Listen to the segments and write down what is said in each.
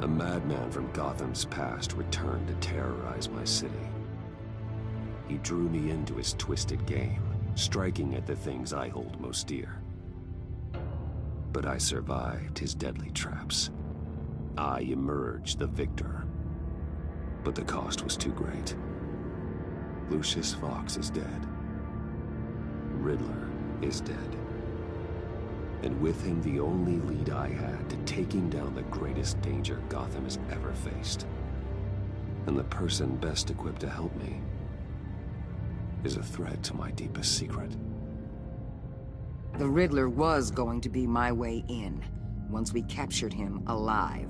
A madman from Gotham's past returned to terrorize my city. He drew me into his twisted game, striking at the things I hold most dear. But I survived his deadly traps. I emerged the victor. But the cost was too great. Lucius Fox is dead. Riddler is dead. And with him the only lead I had to taking down the greatest danger Gotham has ever faced. And the person best equipped to help me is a threat to my deepest secret. The Riddler was going to be my way in, once we captured him alive.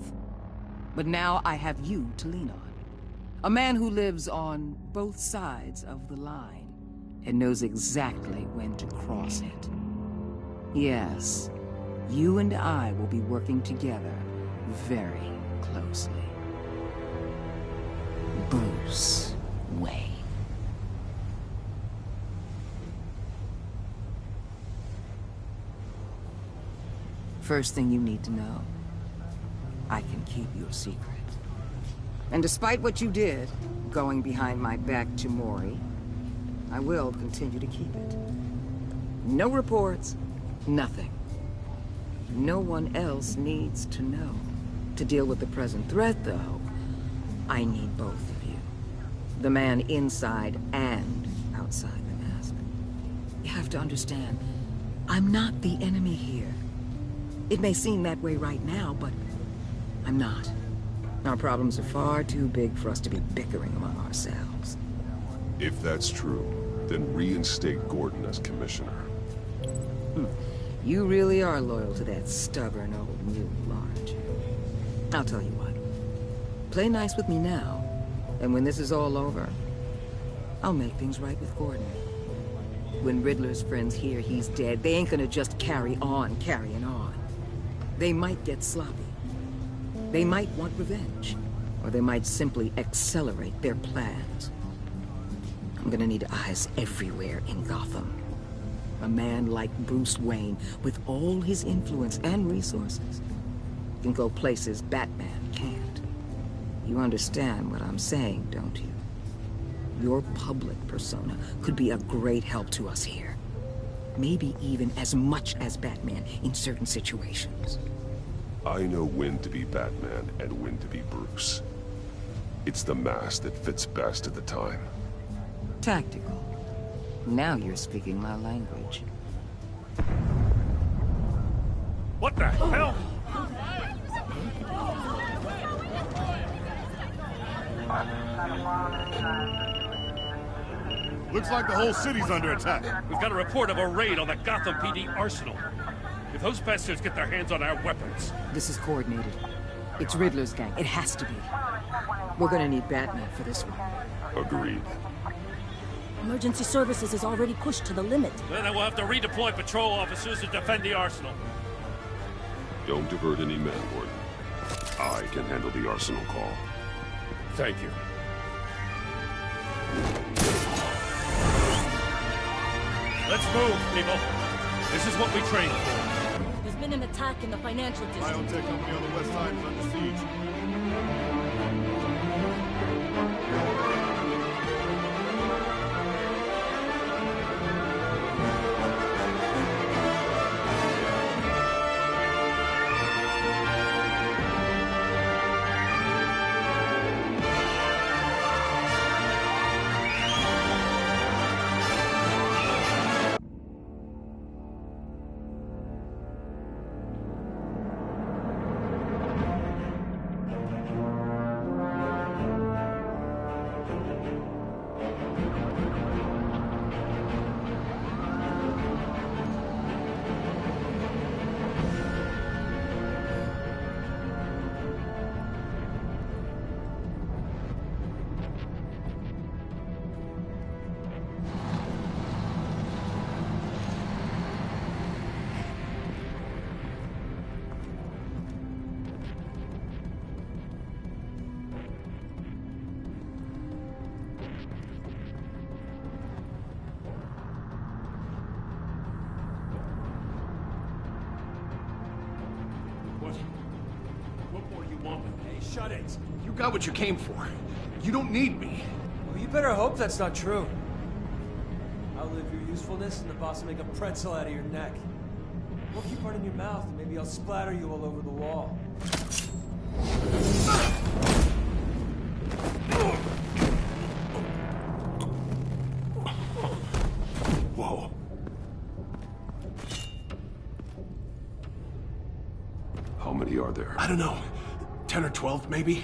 But now I have you to lean on. A man who lives on both sides of the line, and knows exactly when to cross it. Yes, you and I will be working together very closely. Bruce Wayne. First thing you need to know, I can keep your secret. And despite what you did, going behind my back to Mori, I will continue to keep it. No reports, nothing. No one else needs to know. To deal with the present threat, though, I need both of you. The man inside and outside the mask. You have to understand, I'm not the enemy here. It may seem that way right now, but I'm not. Our problems are far too big for us to be bickering among ourselves. If that's true, then reinstate Gordon as commissioner. You really are loyal to that stubborn old mule, aren't you? I'll tell you what. Play nice with me now, and when this is all over, I'll make things right with Gordon. When Riddler's friends hear he's dead, they ain't gonna just carry on carrying on. They might get sloppy. They might want revenge, or they might simply accelerate their plans. I'm gonna need eyes everywhere in Gotham. A man like Bruce Wayne, with all his influence and resources, can go places Batman can't. You understand what I'm saying, don't you? Your public persona could be a great help to us here. Maybe even as much as Batman in certain situations. I know when to be Batman and when to be Bruce. It's the mask that fits best at the time. Tactical. Now you're speaking my language. What the hell? Looks like the whole city's under attack. We've got a report of a raid on the Gotham PD arsenal. If those bastards get their hands on our weapons... This is coordinated. It's Riddler's gang. It has to be. We're gonna need Batman for this one. Agreed. Emergency services is already pushed to the limit. Well, then we'll have to redeploy patrol officers to defend the arsenal. Don't divert any men, Gordon. I can handle the arsenal call. Thank you. Let's move, people. This is what we trained for. There's been an attack in the financial district. Biotech company on the west side is under siege. shut it. You got what you came for. You don't need me. Well, you better hope that's not true. Outlive your usefulness and the boss will make a pretzel out of your neck. We'll keep running your mouth and maybe I'll splatter you all over the wall. Whoa. How many are there? I don't know. 10 or 12, maybe?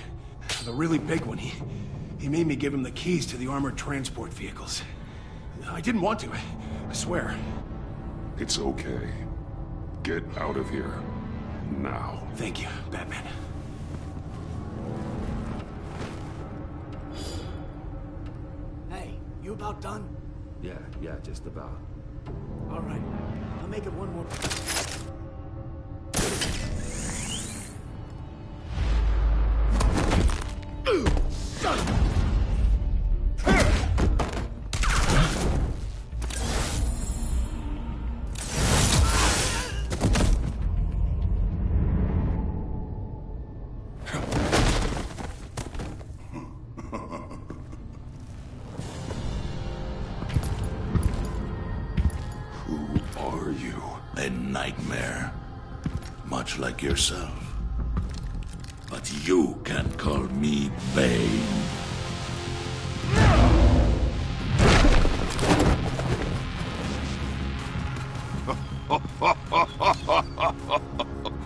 The really big one, he made me give him the keys to the armored transport vehicles. I didn't want to, I swear. It's okay. Get out of here. Now. Thank you, Batman. Hey, you about done? Yeah, just about. All right, I'll make it one more. A nightmare, much like yourself. But you can call me Bane.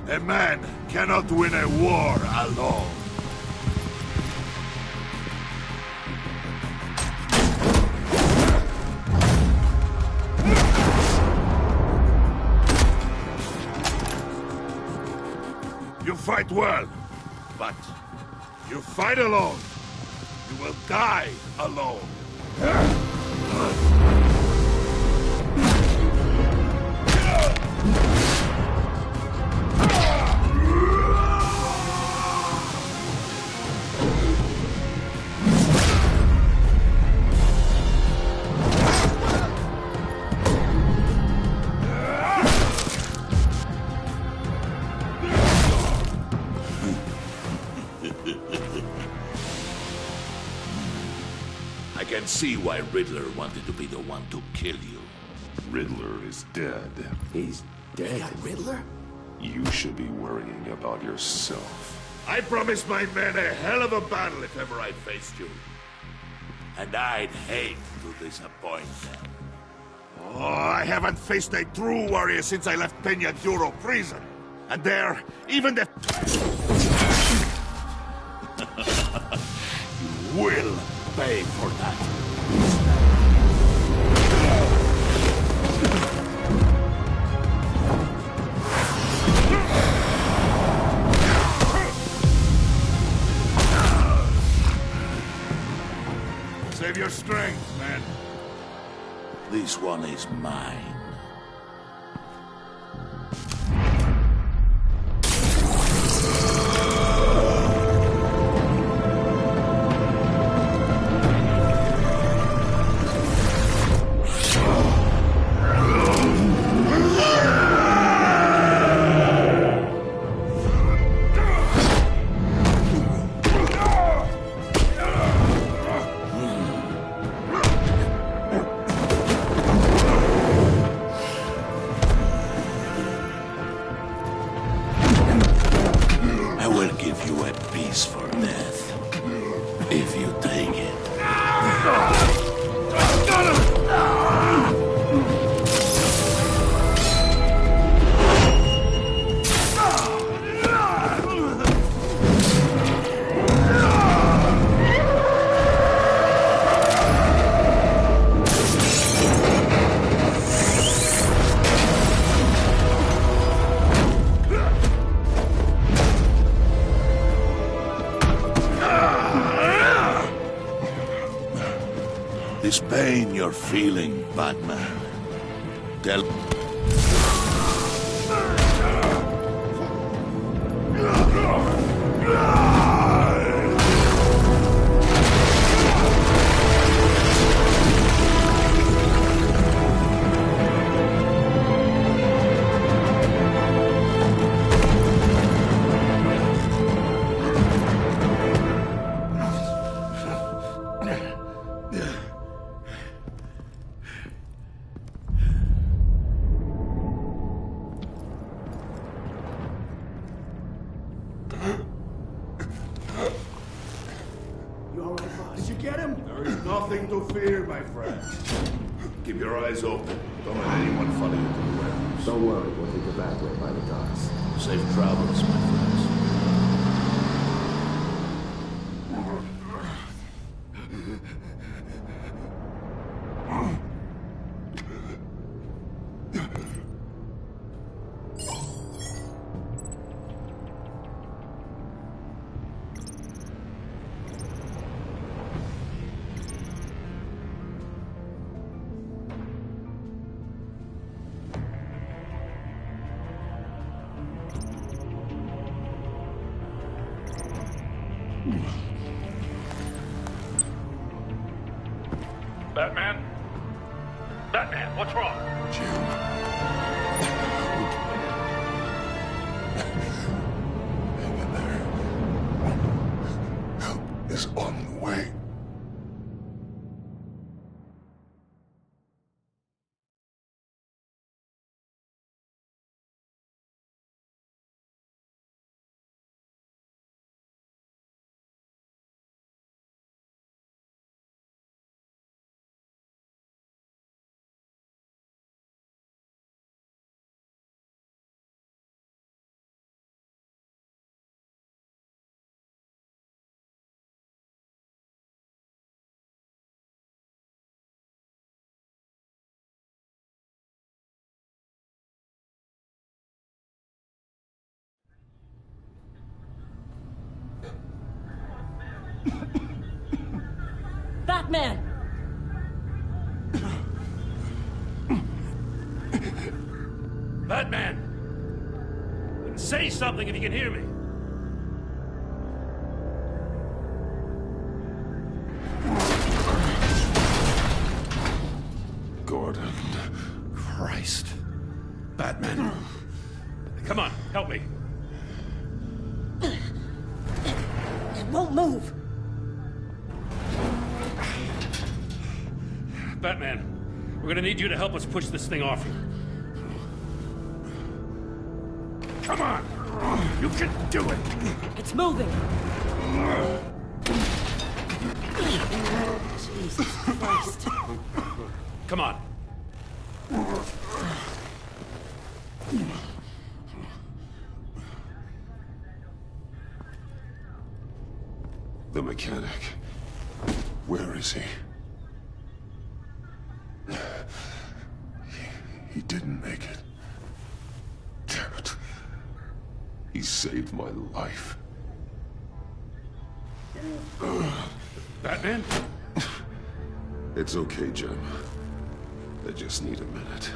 A man cannot win a war alone. You fight well, but you fight alone. You will die alone. I can see why Riddler wanted to be the one to kill you. Riddler is dead. He's dead. Got Riddler? You should be worrying about yourself. I promised my men a hell of a battle if ever I faced you. And I'd hate to disappoint them. Oh, I haven't faced a true warrior since I left Peña Duro prison. And there, even the... You will pay for that. Save your strength, man. This one is mine. For death, if you take it. This pain you're feeling, Batman. Tell... Did you get him? There is nothing to fear, my friend. Keep your eyes open. Don't let anyone follow you to the warehouse. Don't worry, we'll take the back way by the docks. Safe travels, my friends. Batman? Batman, what's wrong? Hang in there. Help is on the way. Batman! Batman! Say something if you can hear me. Gordon. Christ. Batman. Come on, help me. It won't move. Batman, we're gonna need you to help us push this thing off you. Come on! You can do it! It's moving. Jesus Christ. Come on. The mechanic. Where is he? He didn't make it. Damn it. He saved my life. Batman? It's okay, Jim. I just need a minute.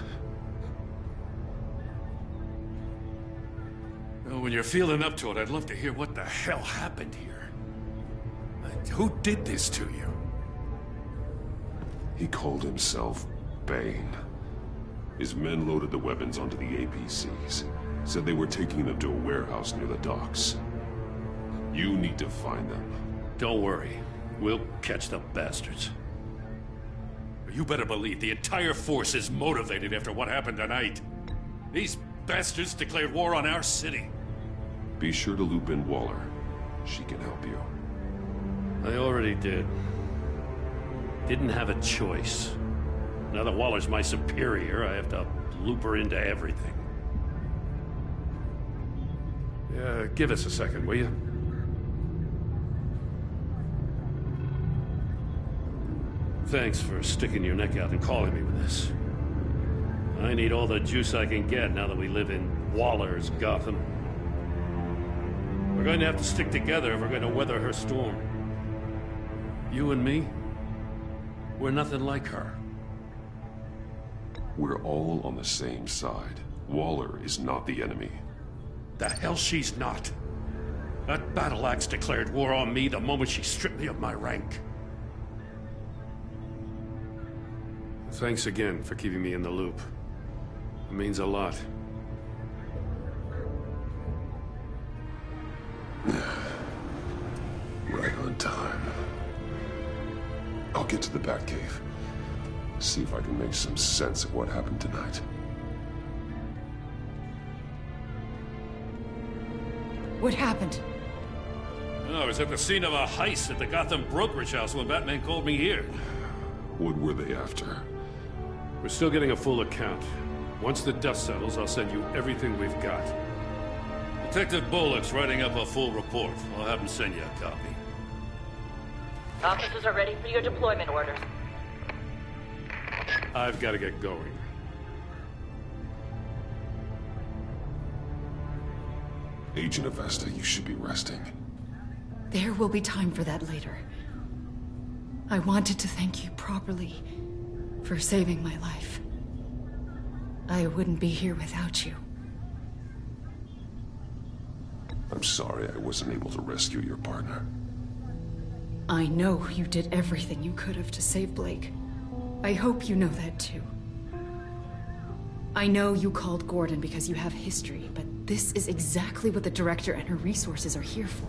Well, when you're feeling up to it, I'd love to hear what the hell happened here. Who did this to you? He called himself Bane. His men loaded the weapons onto the APCs. Said they were taking them to a warehouse near the docks. You need to find them. Don't worry. We'll catch the bastards. You better believe the entire force is motivated after what happened tonight. These bastards declared war on our city. Be sure to loop in Waller. She can help you. I already did. Didn't have a choice. Now that Waller's my superior, I have to loop her into everything. Yeah, give us a second, will you? Thanks for sticking your neck out and calling me with this. I need all the juice I can get now that we live in Waller's Gotham. We're going to have to stick together if we're going to weather her storm. You and me, we're nothing like her. We're all on the same side. Waller is not the enemy. The hell she's not. That battle axe declared war on me the moment she stripped me of my rank. Thanks again for keeping me in the loop. It means a lot. Right on time. I'll get to the Batcave. See if I can make some sense of what happened tonight. What happened? No, I was at the scene of a heist at the Gotham brokerage house when Batman called me here. What were they after? We're still getting a full account. Once the dust settles, I'll send you everything we've got. Detective Bullock's writing up a full report. I'll have him send you a copy. Officers are ready for your deployment orders. I've got to get going. Agent Avesta, you should be resting. There will be time for that later. I wanted to thank you properly for saving my life. I wouldn't be here without you. I'm sorry I wasn't able to rescue your partner. I know you did everything you could have to save Blake. I hope you know that too. I know you called Gordon because you have history, but this is exactly what the director and her resources are here for.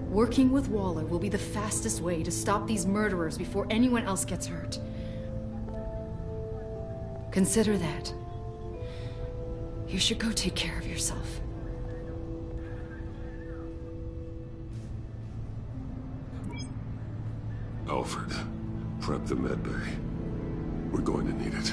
Working with Waller will be the fastest way to stop these murderers before anyone else gets hurt. Consider that. You should go take care of yourself. Alfred, prep the med bay. We're going to need it.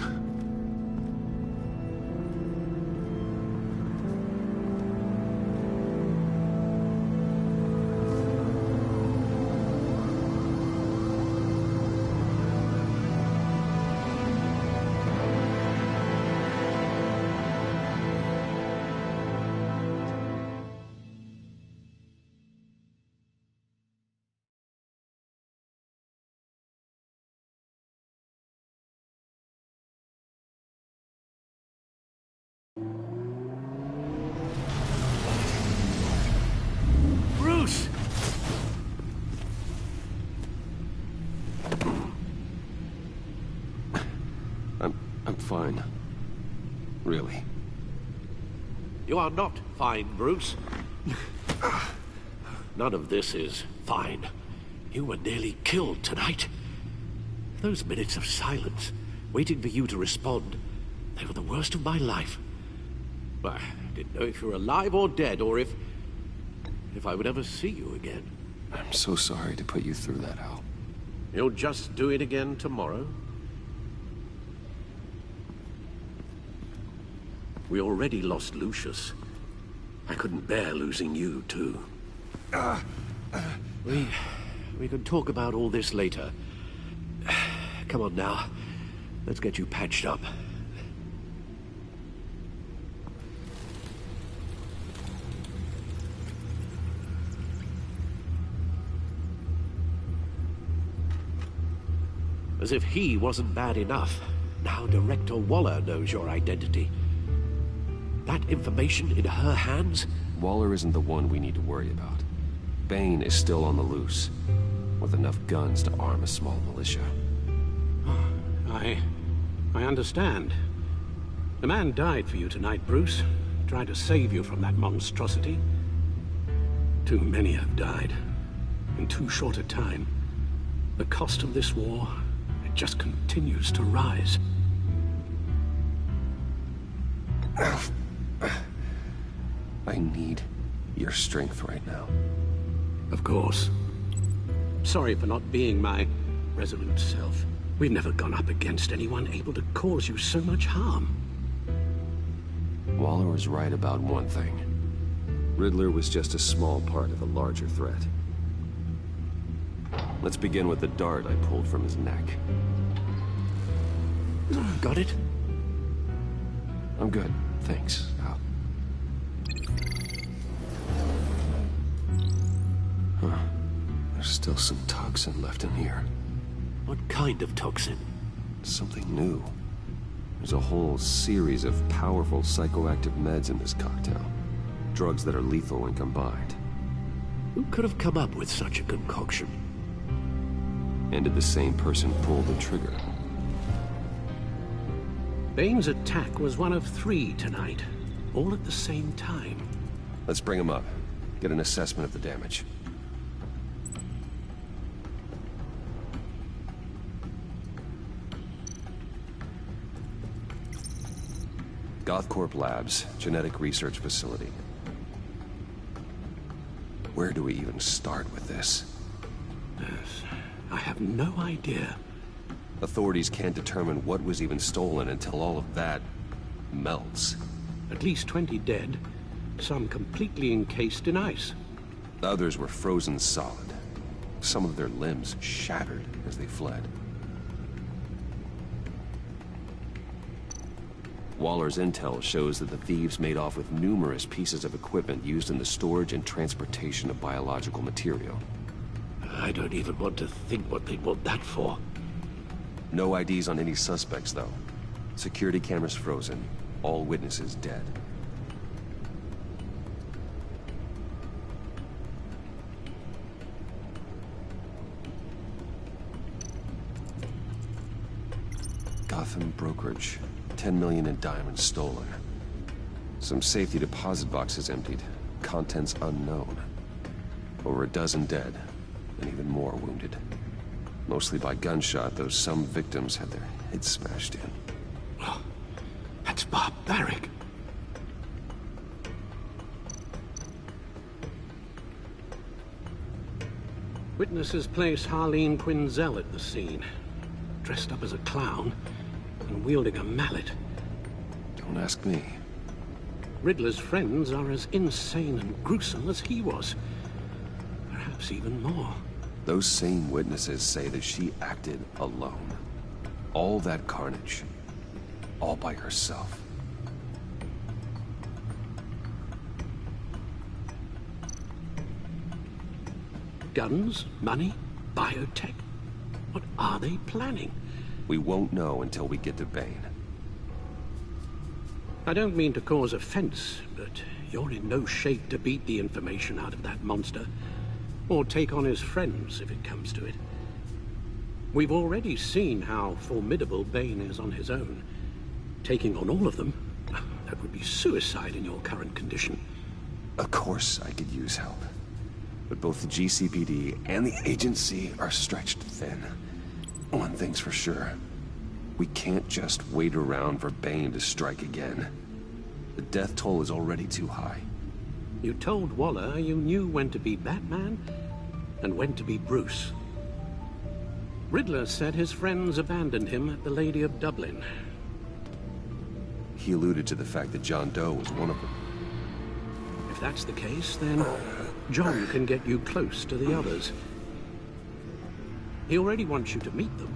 Bruce! I'm fine. Really. You are not fine, Bruce. None of this is fine. You were nearly killed tonight. Those minutes of silence, waiting for you to respond, they were the worst of my life. I didn't know if you were alive or dead, or if I would ever see you again. I'm so sorry to put you through that, Al. You'll just do it again tomorrow? We already lost Lucius. I couldn't bear losing you, too. We can talk about all this later. Come on now. Let's get you patched up. As if he wasn't bad enough, now Director Waller knows your identity. That information in her hands? Waller isn't the one we need to worry about. Bane is still on the loose, with enough guns to arm a small militia. I understand. The man died for you tonight, Bruce. Trying to save you from that monstrosity. Too many have died. In too short a time. The cost of this war, it just continues to rise. I need your strength right now. Of course. Sorry for not being my resolute self. We've never gone up against anyone able to cause you so much harm. Waller was right about one thing. Riddler was just a small part of a larger threat. Let's begin with the dart I pulled from his neck. Got it? I'm good, thanks, Al. Huh. There's still some toxin left in here. What kind of toxin? Something new. There's a whole series of powerful psychoactive meds in this cocktail. Drugs that are lethal when combined. Who could have come up with such a concoction? And did the same person pull the trigger? Bane's attack was one of 3 tonight, all at the same time. Let's bring him up. Get an assessment of the damage. GothCorp Labs, genetic research facility. Where Where do we even start with this? Yes, I have no idea. Authorities can't determine what was even stolen until all of that melts. At least 20 dead, some completely encased in ice. Others were frozen solid. Some of their limbs shattered as they fled. Waller's intel shows that the thieves made off with numerous pieces of equipment used in the storage and transportation of biological material. I don't even want to think what they'd want that for. No IDs on any suspects, though. Security cameras frozen. All witnesses dead. Gotham brokerage. 10 million in diamonds stolen. Some safety deposit boxes emptied. Contents unknown. Over a dozen dead, and even more wounded. Mostly by gunshot, though some victims had their heads smashed in. Oh, that's barbaric. Witnesses place Harleen Quinzel at the scene, dressed up as a clown and wielding a mallet. Don't ask me. Riddler's friends are as insane and gruesome as he was. Perhaps even more. Those same witnesses say that she acted alone. All that carnage. All by herself. Guns, money, biotech. What are they planning? We won't know until we get to Bane. I don't mean to cause offense, but you're in no shape to beat the information out of that monster. Or take on his friends, if it comes to it. We've already seen how formidable Bane is on his own. Taking on all of them, that would be suicide in your current condition. Of course I could use help. But both the GCPD and the agency are stretched thin. One thing's for sure. We can't just wait around for Bane to strike again. The death toll is already too high. You told Waller you knew when to be Batman and when to be Bruce. Riddler said his friends abandoned him at the Lady of Dublin. He alluded to the fact that John Doe was one of them. If that's the case, then John can get you close to the others. He already wants you to meet them.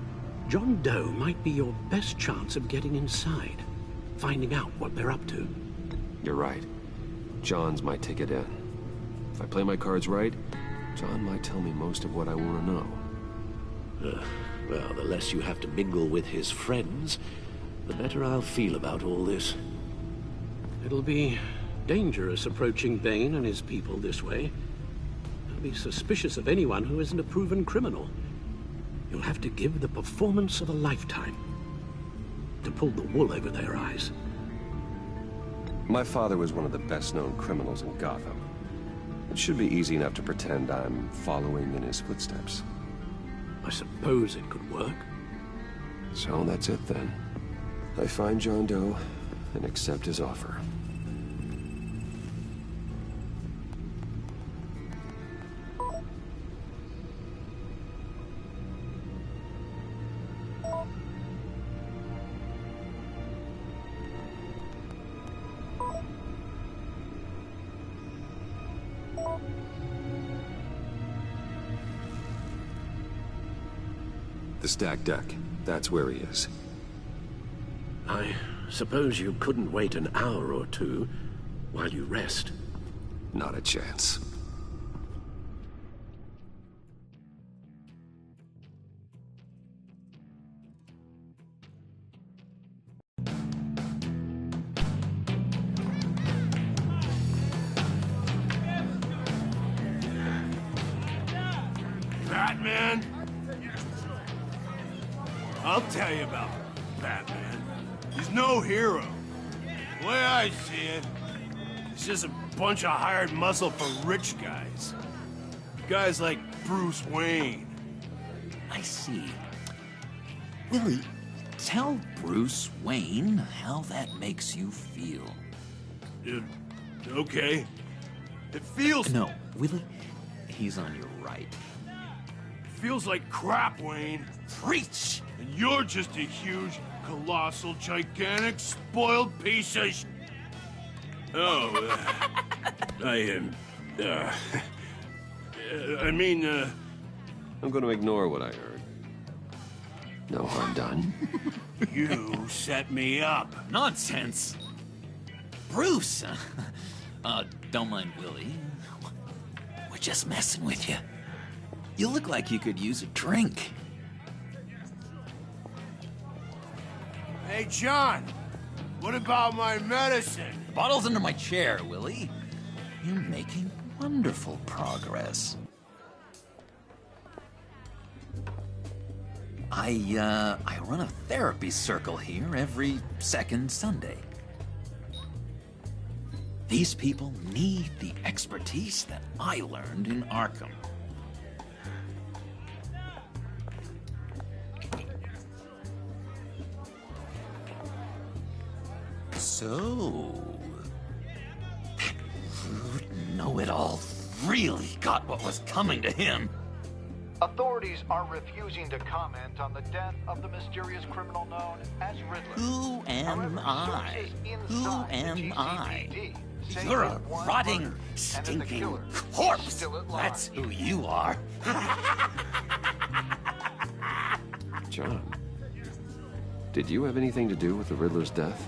John Doe might be your best chance of getting inside, finding out what they're up to. You're right. John's my ticket in. If I play my cards right, John might tell me most of what I want to know. Well, the less you have to mingle with his friends, the better I'll feel about all this. It'll be dangerous approaching Bane and his people this way. They'll be suspicious of anyone who isn't a proven criminal. You'll have to give the performance of a lifetime to pull the wool over their eyes. My father was one of the best-known criminals in Gotham. It should be easy enough to pretend I'm following in his footsteps. I suppose it could work. So that's it then. I find John Doe and accept his offer. The stacked deck. That's where he is. I suppose you couldn't wait an hour or two while you rest? Not a chance. Batman? I'll tell you about Batman. He's no hero. The way I see it, he's just a bunch of hired muscle for rich guys. Guys like Bruce Wayne. I see. Willie, tell Bruce Wayne how that makes you feel. Okay. It feels... No, Willie, he's on your right. Feels like crap, Wayne. Preach! And you're just a huge, colossal, gigantic, spoiled piece of sh... Oh, I mean, I'm gonna ignore what I heard. No harm done. You set me up. Nonsense! Bruce! Don't mind Willie. We're just messing with you. You look like you could use a drink. Hey, John. What about my medicine? Bottle's under my chair, Willie. You're making wonderful progress. I run a therapy circle here every second Sunday. These people need the expertise that I learned in Arkham. So, that rude know-it-all really got what was coming to him. Authorities are refusing to comment on the death of the mysterious criminal known as Riddler. Who am I? Who am I? You're a rotting, stinking corpse! That's who you are. John, did you have anything to do with the Riddler's death?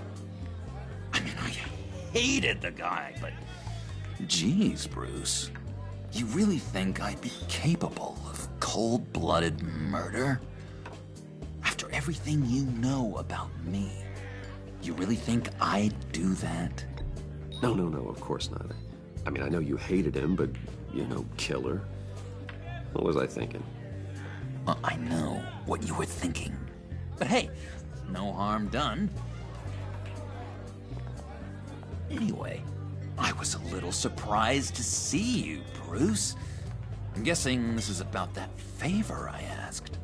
I mean, I hated the guy, but... Geez, Bruce. You really think I'd be capable of cold-blooded murder? After everything you know about me, you really think I'd do that? No, of course not. I mean, I know you hated him, but, you know, killer. What was I thinking? Well, I know what you were thinking. But hey, no harm done. Anyway, I was a little surprised to see you, Bruce. I'm guessing this is about that favor I asked.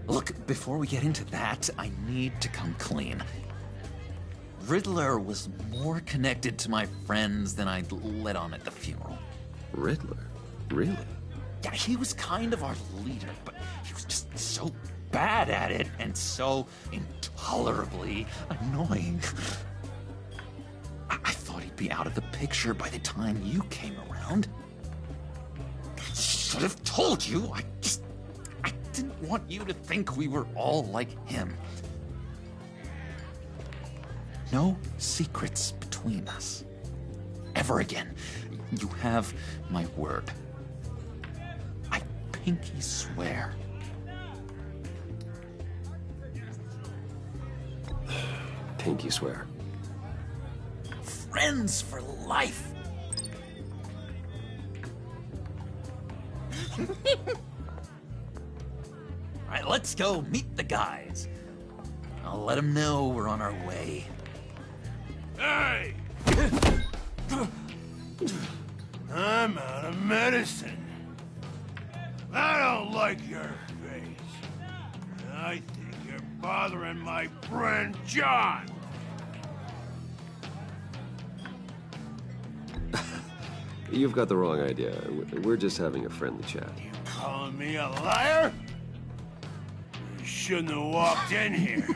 Look, before we get into that, I need to come clean. Riddler was more connected to my friends than I'd let on at the funeral. Riddler? Really? Yeah, he was kind of our leader, but he was just so bad at it and so intolerably annoying. I thought he'd be out of the picture by the time you came around. I should have told you. I didn't want you to think we were all like him. No secrets between us. Ever again. You have my word. I pinky swear. Pinky swear. Friends for life. All right, let's go meet the guys. I'll let them know we're on our way. Hey! I'm out of medicine. I don't like your face. I think you're bothering my friend John. You've got the wrong idea. We're just having a friendly chat. You calling me a liar? You shouldn't have walked in here.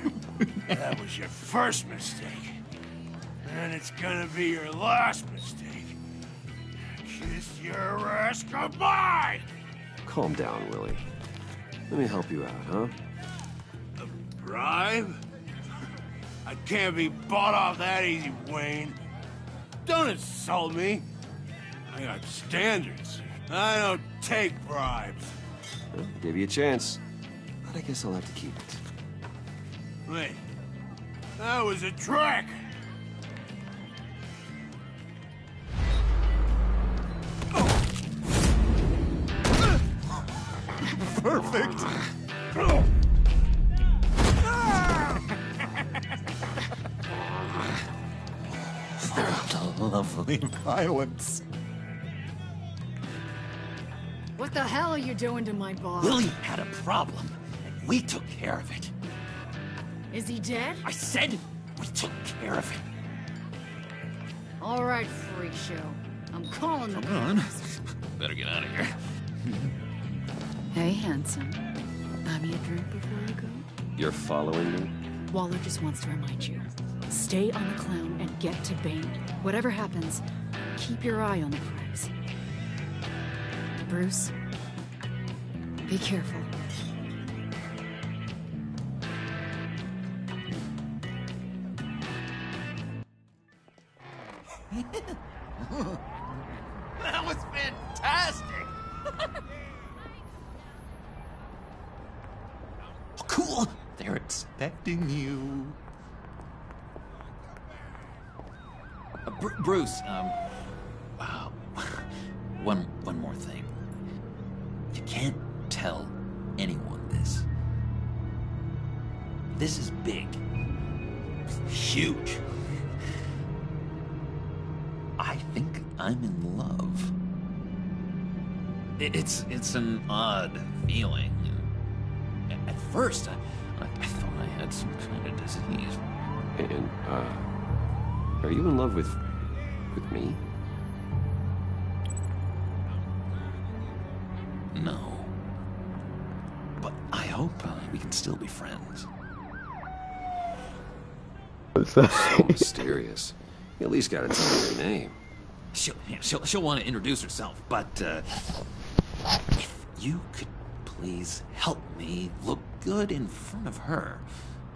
That was your first mistake. And it's gonna be your last mistake. Kiss your ass goodbye! Calm down, Willie. Let me help you out, huh? A bribe? I can't be bought off that easy, Wayne. Don't insult me. I got standards. I don't take bribes. Well, give you a chance. But I guess I'll have to keep it. Wait. That was a trick! Perfect! The lovely violence. What the hell are you doing to my boss? Willie had a problem, and we took care of it. Is he dead? I said we took care of it. All right, freak show. I'm calling the Come on. Better get out of here. Hey, handsome. Buy me a drink before you go? You're following me? Waller just wants to remind you. Stay on the clown and get to Bane. Whatever happens, keep your eye on the prize. Bruce, be careful. That was fantastic! Oh, cool! They're expecting you. Bruce, wow. One more thing. You can't tell anyone this. This is big. Huge. I think I'm in love. It's an odd feeling. At first, I thought I had some kind of disease. And, are you in love with me? No. But I hope we can still be friends. What's that? So mysterious. You at least gotta tell me your name. She'll want to introduce herself, but if you could please help me look good in front of her,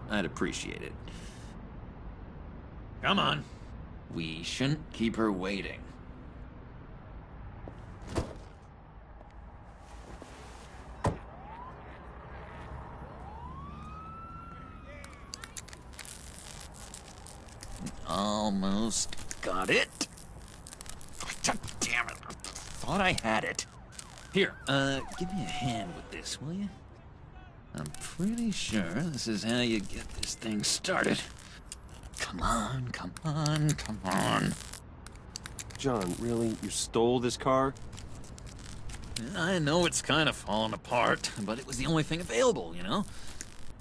I'd appreciate it. Come on. We shouldn't keep her waiting. Almost got it. God damn it. I thought I had it. Here, give me a hand with this, will you? I'm pretty sure this is how you get this thing started. Come on, come on, come on. John, really? You stole this car? I know it's kind of falling apart, but it was the only thing available, you know?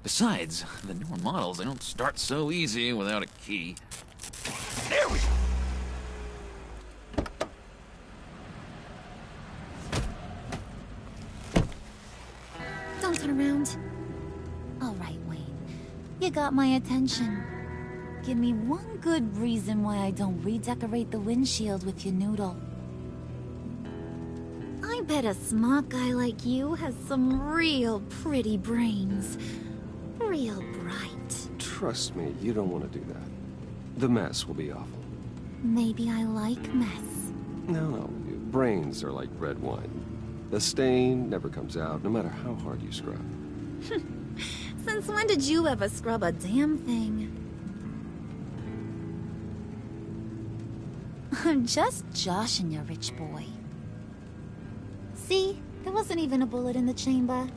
Besides, the newer models, they don't start so easy without a key. There we go! Don't turn around. All right, Wayne. You got my attention. Give me one good reason why I don't redecorate the windshield with your noodle. I bet a smart guy like you has some real pretty brains. Real bright. Trust me, you don't want to do that. The mess will be awful. Maybe I like mess. No, brains are like red wine. The stain never comes out, no matter how hard you scrub. Since when did you ever scrub a damn thing? I'm just joshing you, rich boy. See? There wasn't even a bullet in the chamber.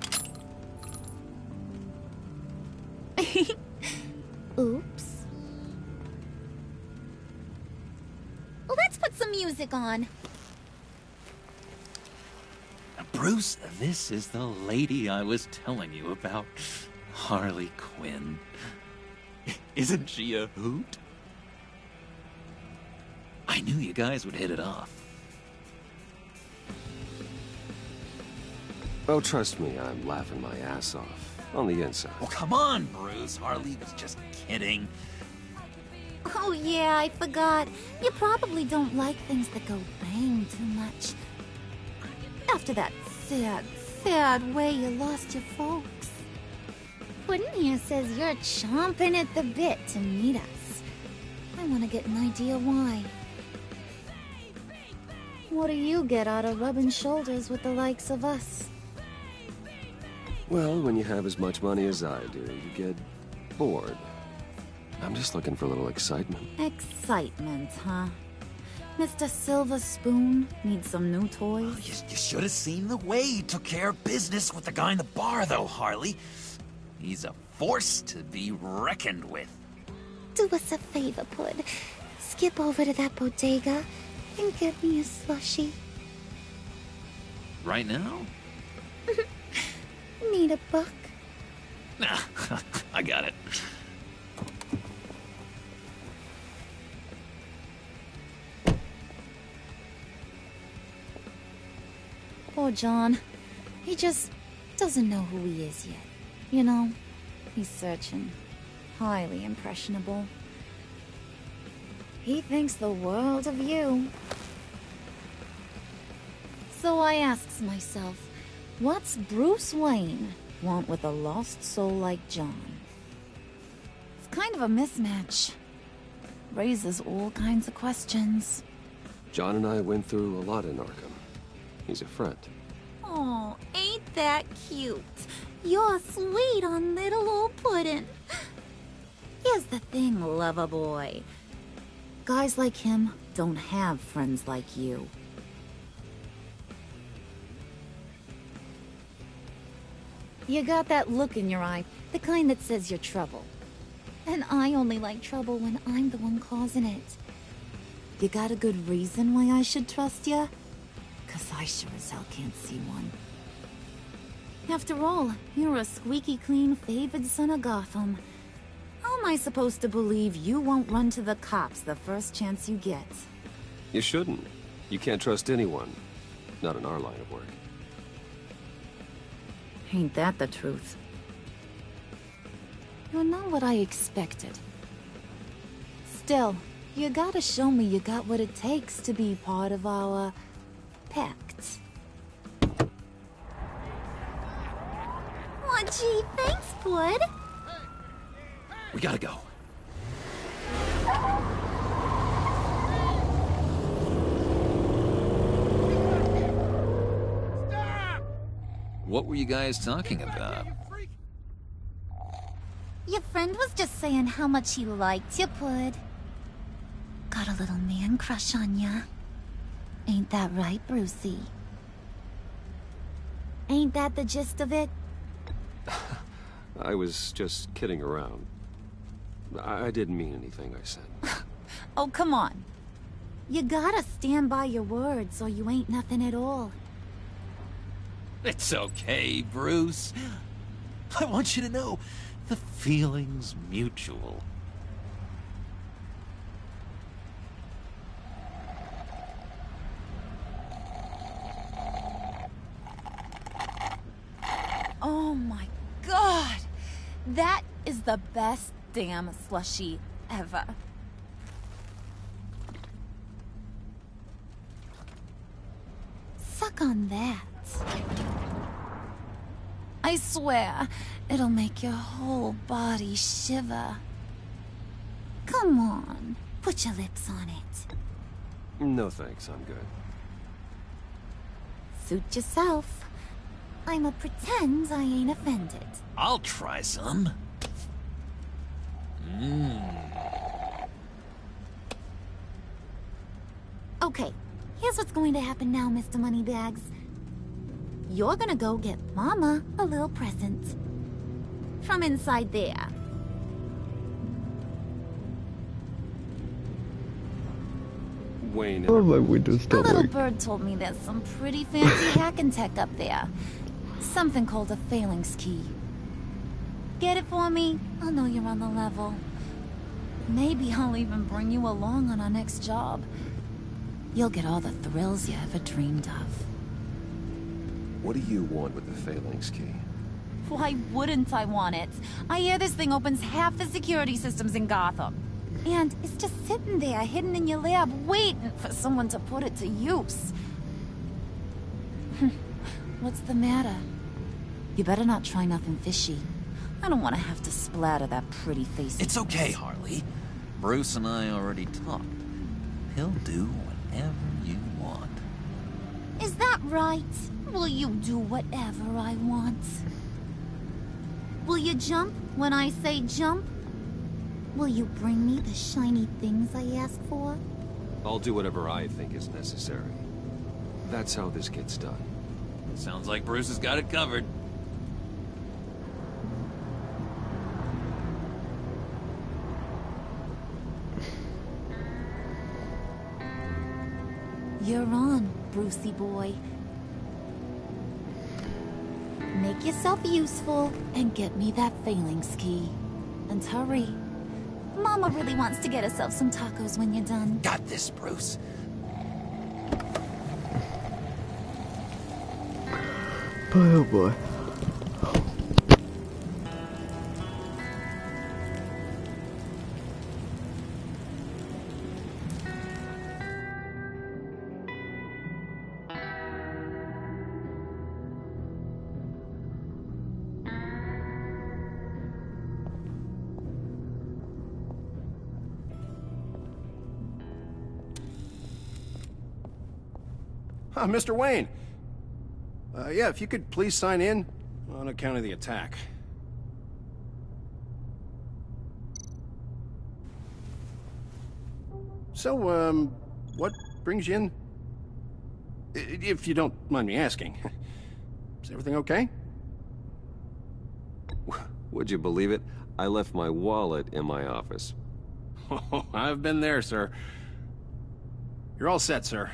Oops. Let's put some music on. Bruce, this is the lady I was telling you about. Harley Quinn. Isn't she a hoot? I knew you guys would hit it off. Oh, trust me, I'm laughing my ass off. On the inside. Oh, come on, Bruce. Harley was just kidding. Oh yeah, I forgot. You probably don't like things that go bang too much. After that sad way you lost your folks. Puddin' here says you're chomping at the bit to meet us. I want to get an idea why. What do you get out of rubbing shoulders with the likes of us? Well, when you have as much money as I do, you get bored. I'm just looking for a little excitement. Excitement, huh? Mr. Silver Spoon needs some new toys? Oh, you should have seen the way he took care of business with the guy in the bar, though, Harley. He's a force to be reckoned with. Do us a favor, Pud. Skip over to that bodega and get me a slushie. Right now? Need a buck? Nah, I got it. Poor John. He just doesn't know who he is yet. You know, he's searching. Highly impressionable. He thinks the world of you. So I asks myself, what's Bruce Wayne want with a lost soul like John? It's kind of a mismatch. Raises all kinds of questions. John and I went through a lot in Arkham. He's a friend. Oh, ain't that cute? You're sweet on little old puddin'. Here's the thing, lover boy. Guys like him don't have friends like you. You got that look in your eye, the kind that says you're trouble. And I only like trouble when I'm the one causing it. You got a good reason why I should trust you? 'Cause I sure as hell can't see one. After all, you're a squeaky clean favored son of Gotham. How am I supposed to believe you won't run to the cops the first chance you get? You shouldn't. You can't trust anyone. Not in our line of work. Ain't that the truth? You're not what I expected. Still, you gotta show me you got what it takes to be part of our pact. Aw, gee, thanks, bud. We gotta go. What were you guys talking about? Your friend was just saying how much he liked you, bud. Got a little man crush on ya. Ain't that right, Brucey? Ain't that the gist of it? I was just kidding around. I didn't mean anything I said. Oh, come on. You gotta stand by your words or you ain't nothing at all. It's okay, Bruce. I want you to know the feeling's mutual. Oh my god! That is the best damn slushie ever. Suck on that. I swear, it'll make your whole body shiver. Come on, put your lips on it. No thanks, I'm good. Suit yourself. I'ma pretend I ain't offended. I'll try some. Okay, here's what's going to happen now, Mr. Moneybags. You're gonna go get Mama a little present. From inside there. Wayne. Oh, my window's A little working. bird told me there's some pretty fancy hacking tech up there. Something called a phalanx key. Get it for me? I'll know you're on the level. Maybe I'll even bring you along on our next job. You'll get all the thrills you ever dreamed of. What do you want with the phalanx key? Why wouldn't I want it? I hear this thing opens half the security systems in Gotham. And it's just sitting there, hidden in your lab, waiting for someone to put it to use. What's the matter? You better not try nothing fishy. I don't want to have to splatter that pretty face. It's okay, Harley. Bruce and I already talked. He'll do whatever you want. Is that right? Will you do whatever I want? Will you jump when I say jump? Will you bring me the shiny things I ask for? I'll do whatever I think is necessary. That's how this gets done. Sounds like Bruce has got it covered. You're on, Brucey boy. Make yourself useful and get me that phalanx key. And hurry. Mama really wants to get herself some tacos when you're done. Got this, Bruce. Boy, oh boy. Mr. Wayne. Yeah, if you could please sign in on account of the attack. So, what brings you in? If you don't mind me asking. Is everything okay? Would you believe it? I left my wallet in my office. Oh, I've been there, sir. You're all set, sir.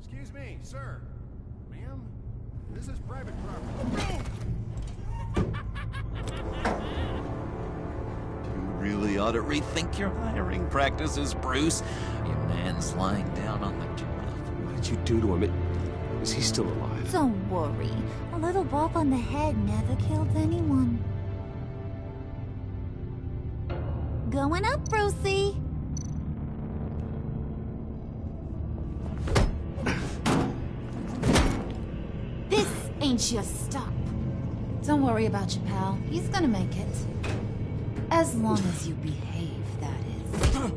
Excuse me, sir. Ma'am, this is private property. You really ought to rethink your hiring practices, Bruce. Your man's lying down on the job. What did you do to him? Is he still alive? Don't worry. A little bump on the head never killed anyone. Going up, Brucey. This ain't your stop. Don't worry about your pal. He's gonna make it. As long as you behave, that is.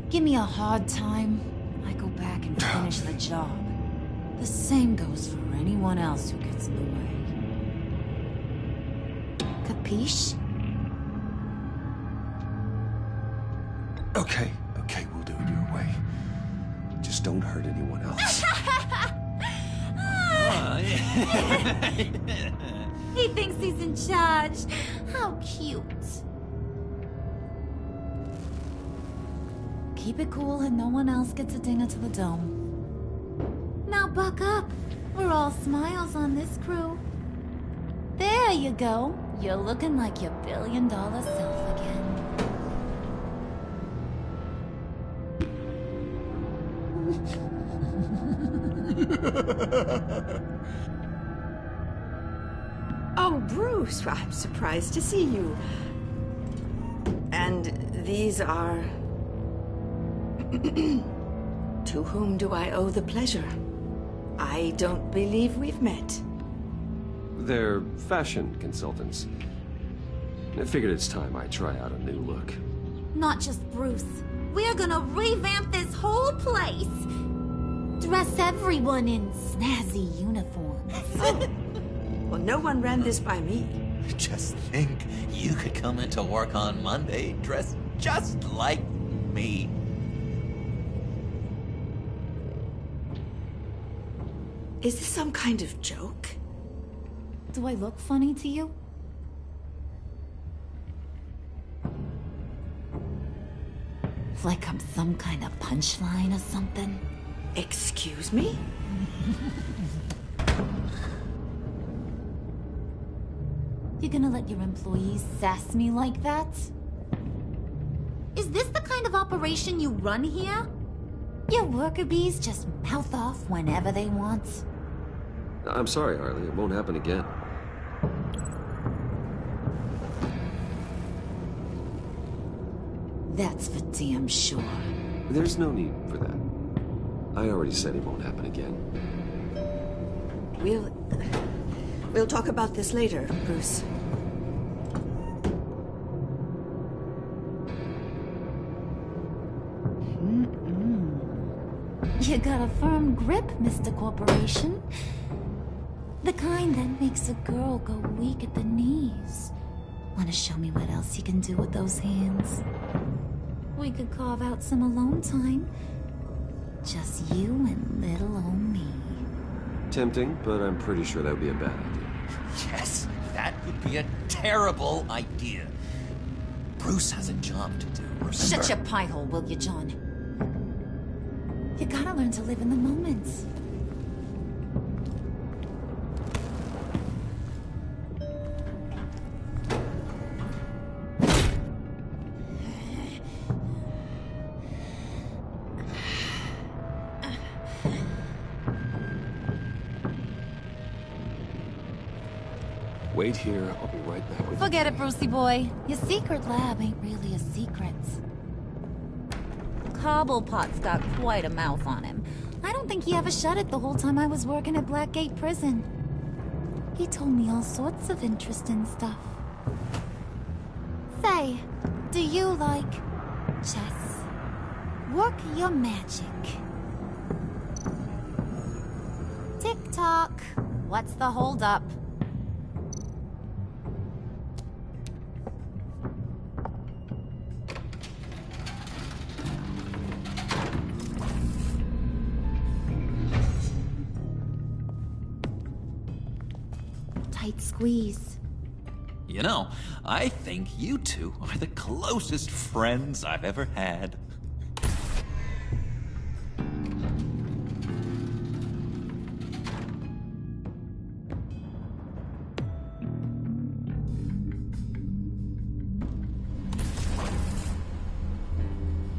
Give me a hard time, I go back and finish the job. The same goes for anyone else who gets in the way. Capiche? Okay, we'll do it your way. Just don't hurt anyone else. He thinks he's in charge. How cute. Keep it cool and no one else gets a dinger to the dome. Now buck up. We're all smiles on this crew. There you go. You're looking like your billion-dollar self again. Oh, Bruce, I'm surprised to see you. And these are... To whom do I owe the pleasure? I don't believe we've met. They're fashion consultants. I figured it's time I try out a new look. Not just Bruce. We're gonna revamp this whole place. Dress everyone in snazzy uniforms. Oh. Well, no one ran this by me. Just think, you could come into work on Monday dressed just like me. Is this some kind of joke? Do I look funny to you? Like I'm some kind of punchline or something? Excuse me? You gonna let your employees sass me like that? Is this the kind of operation you run here? Your worker bees just mouth off whenever they want. I'm sorry, Harley. It won't happen again. That's for damn sure. There's no need for that. I already said it won't happen again. We'll talk about this later, Bruce. You got a firm grip, Mr. Corporation. The kind that makes a girl go weak at the knees. Wanna show me what else you can do with those hands? We could carve out some alone time. Just you and little old me. Tempting, but I'm pretty sure that would be a bad idea. Yes, that would be a terrible idea. Bruce has a job to do, remember? Shut your pie hole, will you, John? You gotta learn to live in the moment. Wait here, I'll be right back with you. Forget it, Brucey boy. Your secret lab ain't really a secret. Cobblepot's got quite a mouth on him. I don't think he ever shut it the whole time I was working at Blackgate Prison. He told me all sorts of interesting stuff. Say, do you like chess? Work your magic. Tick-tock. What's the holdup? Tight squeeze. You know, I think you two are the closest friends I've ever had.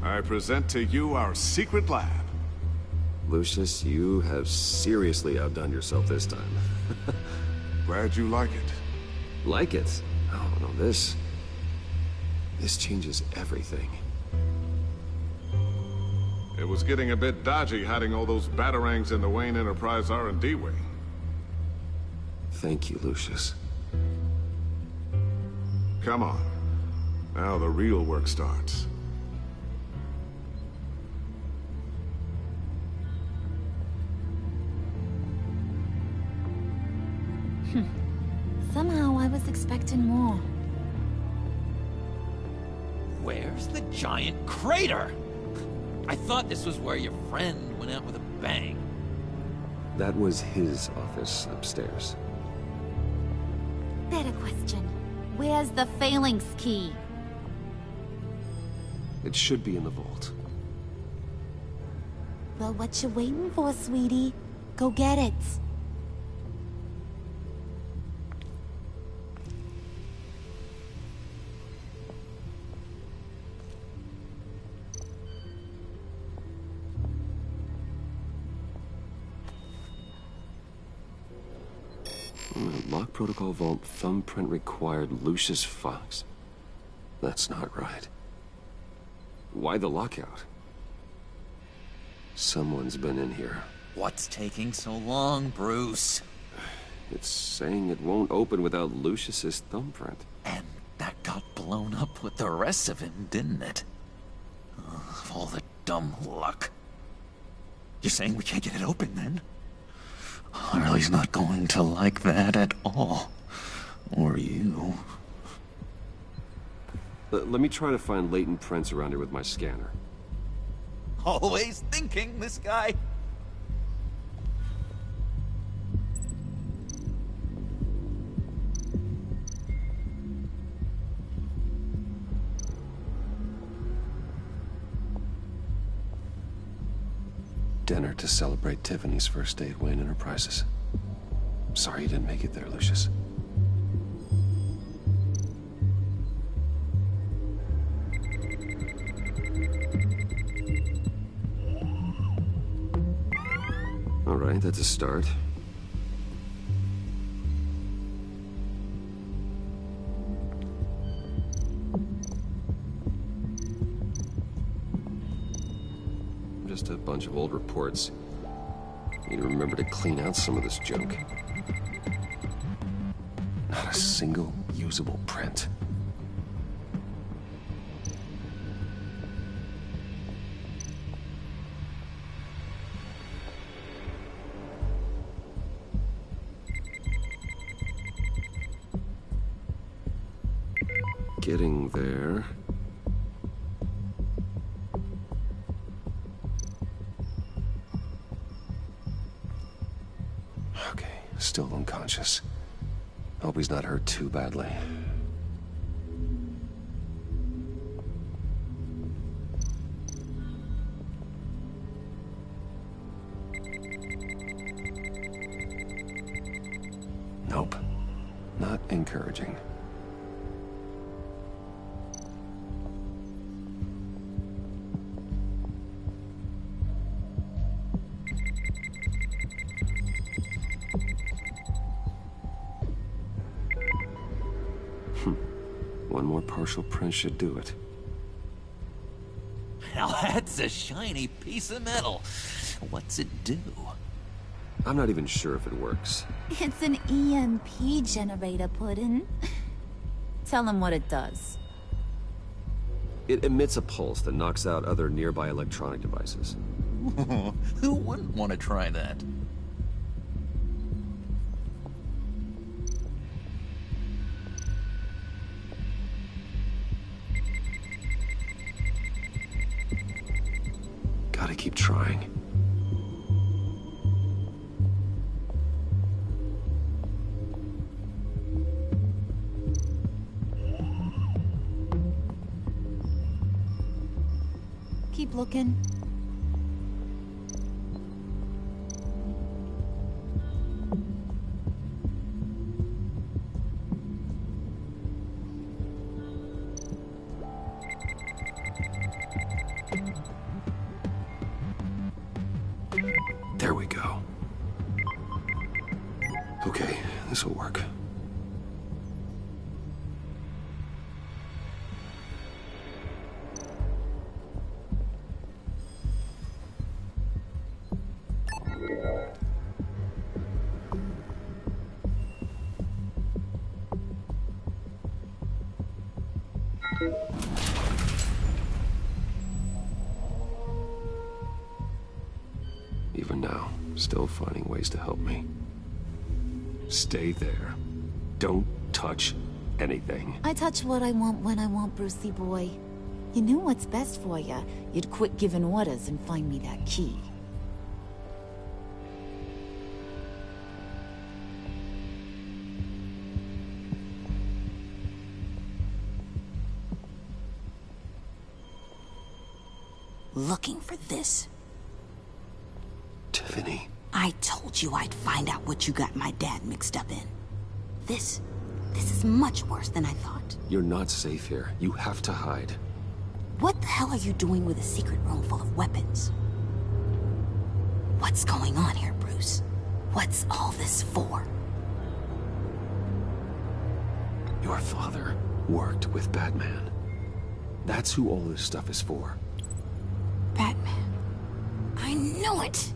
I present to you our secret lab. Lucius, you have seriously outdone yourself this time. Glad you like it. Like it? Oh, no, this changes everything. It was getting a bit dodgy hiding all those batarangs in the Wayne Enterprise R&D wing. Thank you, Lucius. Come on. Now the real work starts. Somehow I was expecting more. Where's the giant crater? I thought this was where your friend went out with a bang. That was his office upstairs. Better question. Where's the phalanx key? It should be in the vault. Well, what you waiting for, sweetie? Go get it. Lock protocol vault thumbprint required Lucius Fox. That's not right. Why the lockout? Someone's been in here. What's taking so long, Bruce? It's saying it won't open without Lucius's thumbprint. And that got blown up with the rest of him, didn't it? Of all the dumb luck. You're saying we can't get it open, then? Harley's not going to like that at all. Or you. Let me try to find latent prints around here with my scanner. Always thinking, this guy. Dinner to celebrate Tiffany's first day at Wayne Enterprises. Sorry you didn't make it there, Lucius. All right, that's a start. Just a bunch of old reports. Need to remember to clean out some of this junk. Not a single usable print. Getting there. Okay, still unconscious. Hope he's not hurt too badly. Nope. Not encouraging. One more partial print should do it. Now that's a shiny piece of metal. What's it do? I'm not even sure if it works. It's an EMP generator, Puddin'. Tell him what it does. It emits a pulse that knocks out other nearby electronic devices. Who wouldn't want to try that? Gotta keep trying. Keep looking. There we go. Okay, this'll work. Even now, still finding ways to help me. Stay there. Don't touch anything. I touch what I want when I want, Brucey boy. You knew what's best for you. You'd quit giving orders and find me that key. Looking for this. Tiffany. I told you I'd find out what you got my dad mixed up in. This is much worse than I thought. You're not safe here. You have to hide. What the hell are you doing with a secret room full of weapons? What's going on here, Bruce? What's all this for? Your father worked with Batman. That's who all this stuff is for. Batman. I knew it!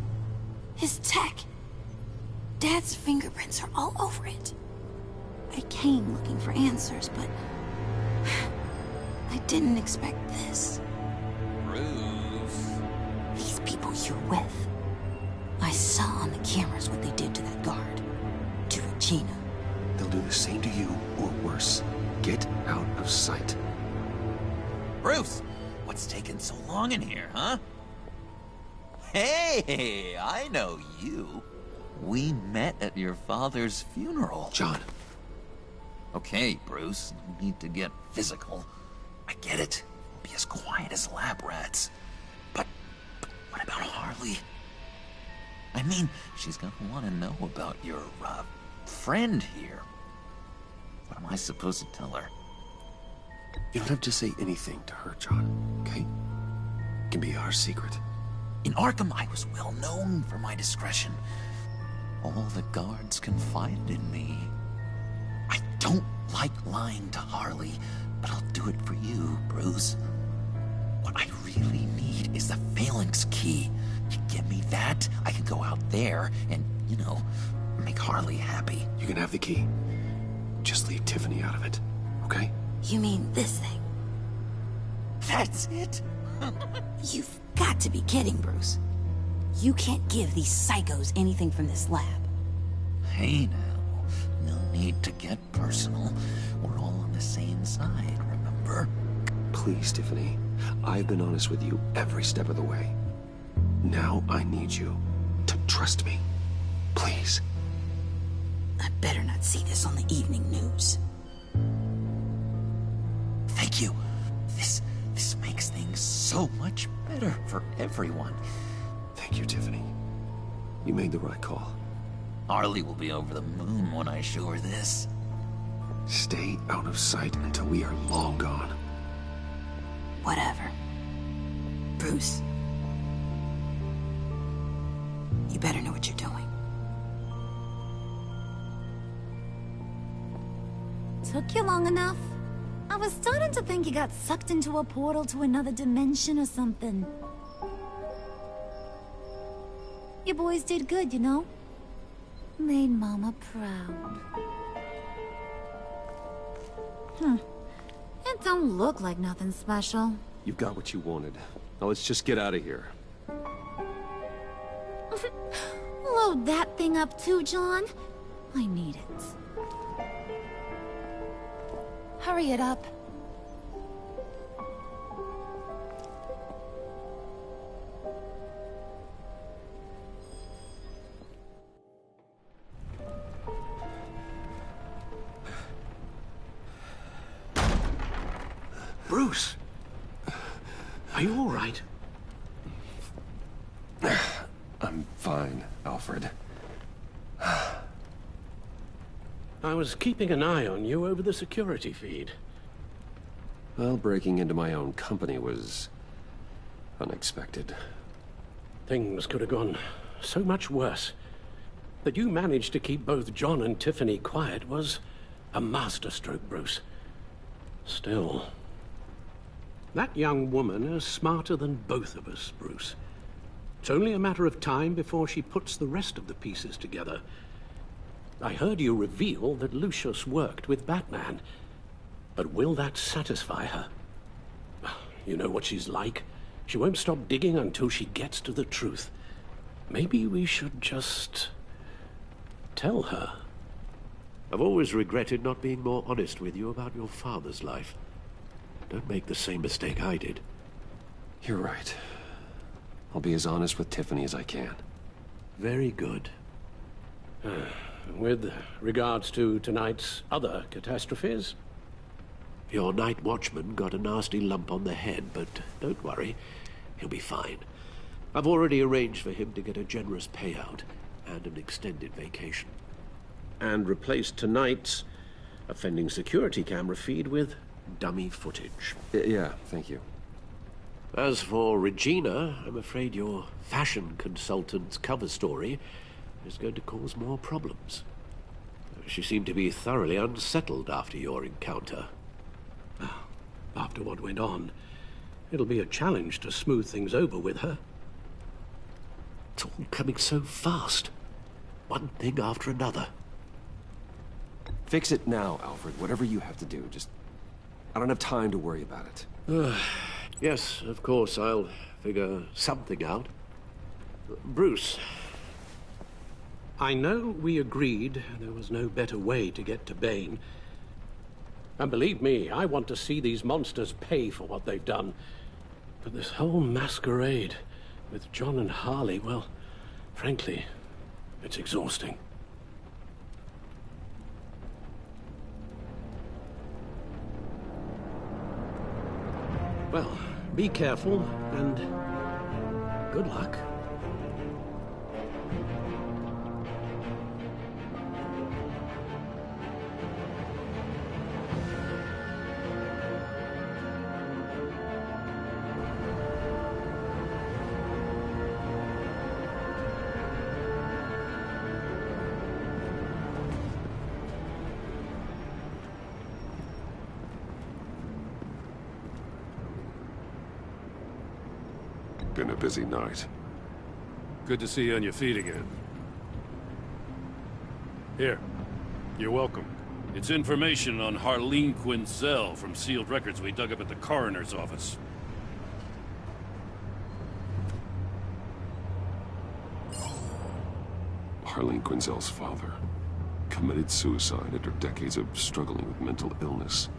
His tech. Dad's fingerprints are all over it. I came looking for answers, but I didn't expect this. Bruce. These people you're with. I saw on the cameras what they did to that guard. To Regina. They'll do the same to you, or worse. Get out of sight. Bruce, what's taking so long in here, huh? Hey, I know you. We met at your father's funeral. John. Okay, Bruce, no need to get physical. I get it. We'll be as quiet as lab rats. But what about Harley? I mean, she's gonna want to know about your, friend here. What am I supposed to tell her? You don't have to say anything to her, John, okay? It can be our secret. In Arkham, I was well known for my discretion. All the guards confided in me. I don't like lying to Harley, but I'll do it for you, Bruce. What I really need is the Phalanx key. You give me that, I can go out there and, you know, make Harley happy. You can have the key. Just leave Tiffany out of it, okay? You mean this thing? That's it? You've got to be kidding, Bruce. You can't give these psychos anything from this lab. Hey now, no need to get personal. We're all on the same side, remember? Please, Tiffany. I've been honest with you every step of the way. Now I need you to trust me. Please. I better not see this on the evening news. Thank you. This makes things so much better for everyone. Thank you, Tiffany. You made the right call. Harley will be over the moon when I show her this. Stay out of sight until we are long gone. Whatever. Bruce. You better know what you're doing. Took you long enough. I was starting to think you got sucked into a portal to another dimension or something. You boys did good, you know? Made Mama proud. It don't look like nothing special. You got what you wanted. Now let's just get out of here. Load that thing up too, John. I need it. Hurry it up. Bruce! Are you all right? I'm fine, Alfred. I was keeping an eye on you over the security feed. Well, breaking into my own company was unexpected. Things could have gone so much worse. That you managed to keep both John and Tiffany quiet was a masterstroke, Bruce. Still, that young woman is smarter than both of us, Bruce. It's only a matter of time before she puts the rest of the pieces together. I heard you reveal that Lucius worked with Batman. But will that satisfy her? You know what she's like. She won't stop digging until she gets to the truth. Maybe we should just tell her. I've always regretted not being more honest with you about your father's life. Don't make the same mistake I did. You're right. I'll be as honest with Tiffany as I can. Very good. With regards to tonight's other catastrophes? Your night watchman got a nasty lump on the head, but don't worry. He'll be fine. I've already arranged for him to get a generous payout and an extended vacation. And replaced tonight's offending security camera feed with dummy footage. Yeah, thank you. As for Regina, I'm afraid your fashion consultant's cover story is going to cause more problems. She seemed to be thoroughly unsettled after your encounter. After what went on, it'll be a challenge to smooth things over with her. It's all coming so fast. One thing after another. Fix it now, Alfred. Whatever you have to do. I don't have time to worry about it. Yes, of course, I'll figure something out. Bruce, I know we agreed there was no better way to get to Bane. And believe me, I want to see these monsters pay for what they've done. But this whole masquerade with John and Harley, well, frankly, it's exhausting. Well, be careful, and good luck. Been a busy night. Good to see you on your feet again. Here. You're welcome. It's information on Harleen Quinzel from sealed records we dug up at the coroner's office. Harleen Quinzel's father committed suicide after decades of struggling with mental illness.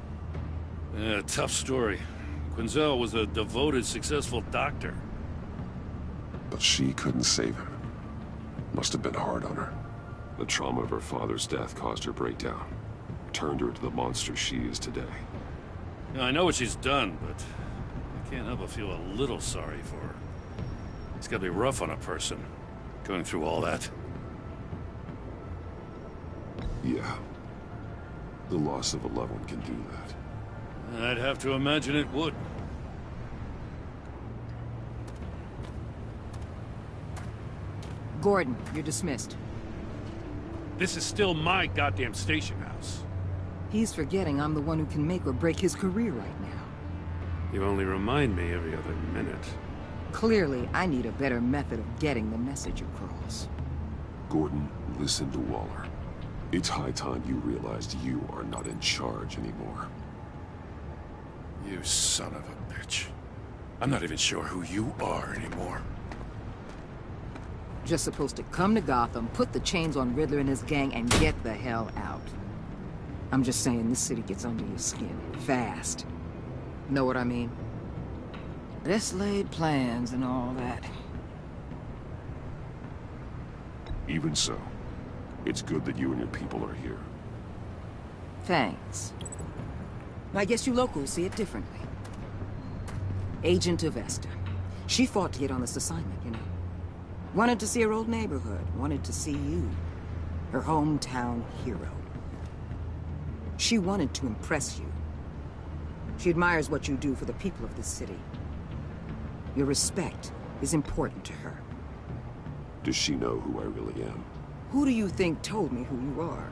Yeah, tough story. Quinzel was a devoted, successful doctor. But she couldn't save him. Must have been hard on her. The trauma of her father's death caused her breakdown. Turned her into the monster she is today. Now, I know what she's done, but I can't help but feel a little sorry for her. It's gotta be rough on a person, going through all that. Yeah. The loss of a loved one can do that. I'd have to imagine it would. Gordon, you're dismissed. This is still my goddamn station house. He's forgetting I'm the one who can make or break his career right now. You only remind me every other minute. Clearly, I need a better method of getting the message across. Gordon, listen to Waller. It's high time you realized you are not in charge anymore. You son of a bitch. I'm not even sure who you are anymore. Just supposed to come to Gotham, put the chains on Riddler and his gang, and get the hell out. I'm just saying, this city gets under your skin. Fast. Know what I mean? Best laid plans and all that. Even so, it's good that you and your people are here. Thanks. I guess you locals see it differently. Agent of Esther. She fought to get on this assignment, you know. Wanted to see her old neighborhood. Wanted to see you. Her hometown hero. She wanted to impress you. She admires what you do for the people of this city. Your respect is important to her. Does she know who I really am? Who do you think told me who you are?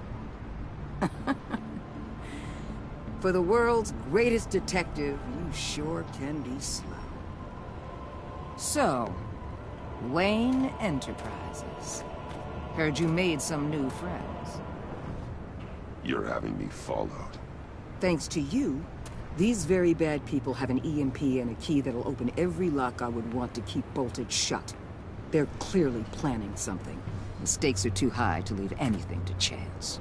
For the world's greatest detective, you sure can be slow. So, Wayne Enterprises. Heard you made some new friends. You're having me followed. Thanks to you, these very bad people have an EMP and a key that'll open every lock I would want to keep bolted shut. They're clearly planning something. The stakes are too high to leave anything to chance.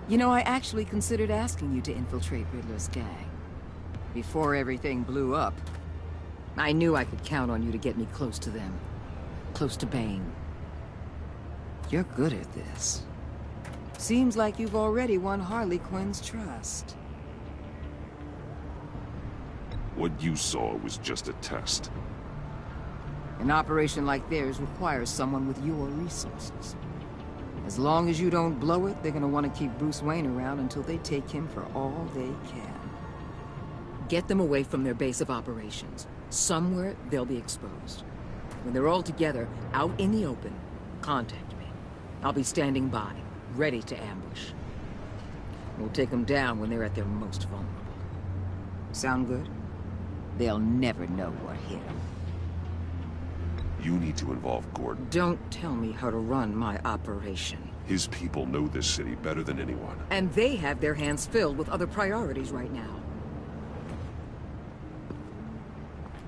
You know, I actually considered asking you to infiltrate Riddler's gang. Before everything blew up, I knew I could count on you to get me close to them. Close to Bane. You're good at this. Seems like you've already won Harley Quinn's trust. What you saw was just a test. An operation like theirs requires someone with your resources. As long as you don't blow it, they're gonna want to keep Bruce Wayne around until they take him for all they can. Get them away from their base of operations. Somewhere they'll be exposed. When they're all together, out in the open, contact me. I'll be standing by, ready to ambush. We'll take them down when they're at their most vulnerable. Sound good? They'll never know what hit them. You need to involve Gordon. Don't tell me how to run my operation. His people know this city better than anyone. And they have their hands filled with other priorities right now.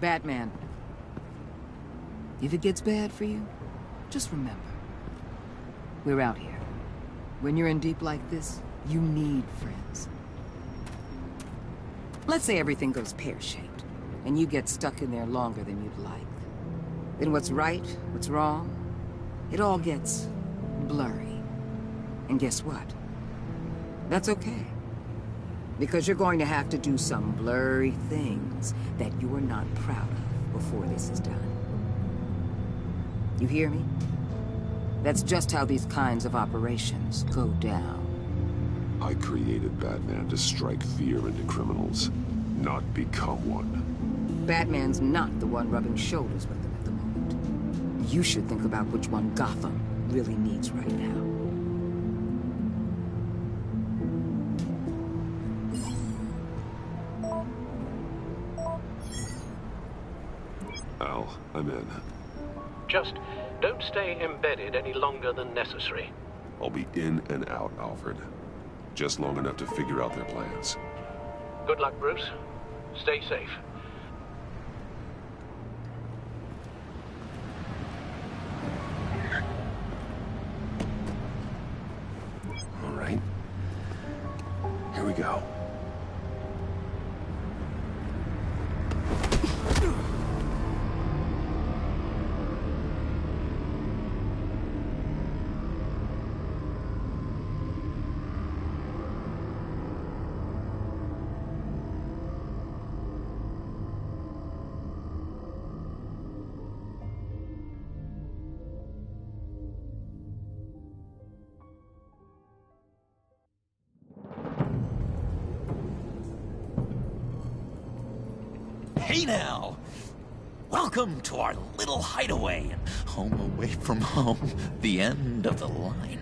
Batman. If it gets bad for you, just remember. We're out here. When you're in deep like this, you need friends. Let's say everything goes pear-shaped, and you get stuck in there longer than you'd like. Then what's right, what's wrong, it all gets blurry. And guess what? That's okay. Because you're going to have to do some blurry things that you are not proud of before this is done. You hear me? That's just how these kinds of operations go down. I created Batman to strike fear into criminals, not become one. Batman's not the one rubbing shoulders with them at the moment. You should think about which one Gotham really needs right now. Al, I'm in. Just don't stay embedded any longer than necessary. I'll be in and out, Alfred. Just long enough to figure out their plans. Good luck, Bruce. Stay safe. All right. Here we go. Hey now! Welcome to our little hideaway and home away from home, the end of the line.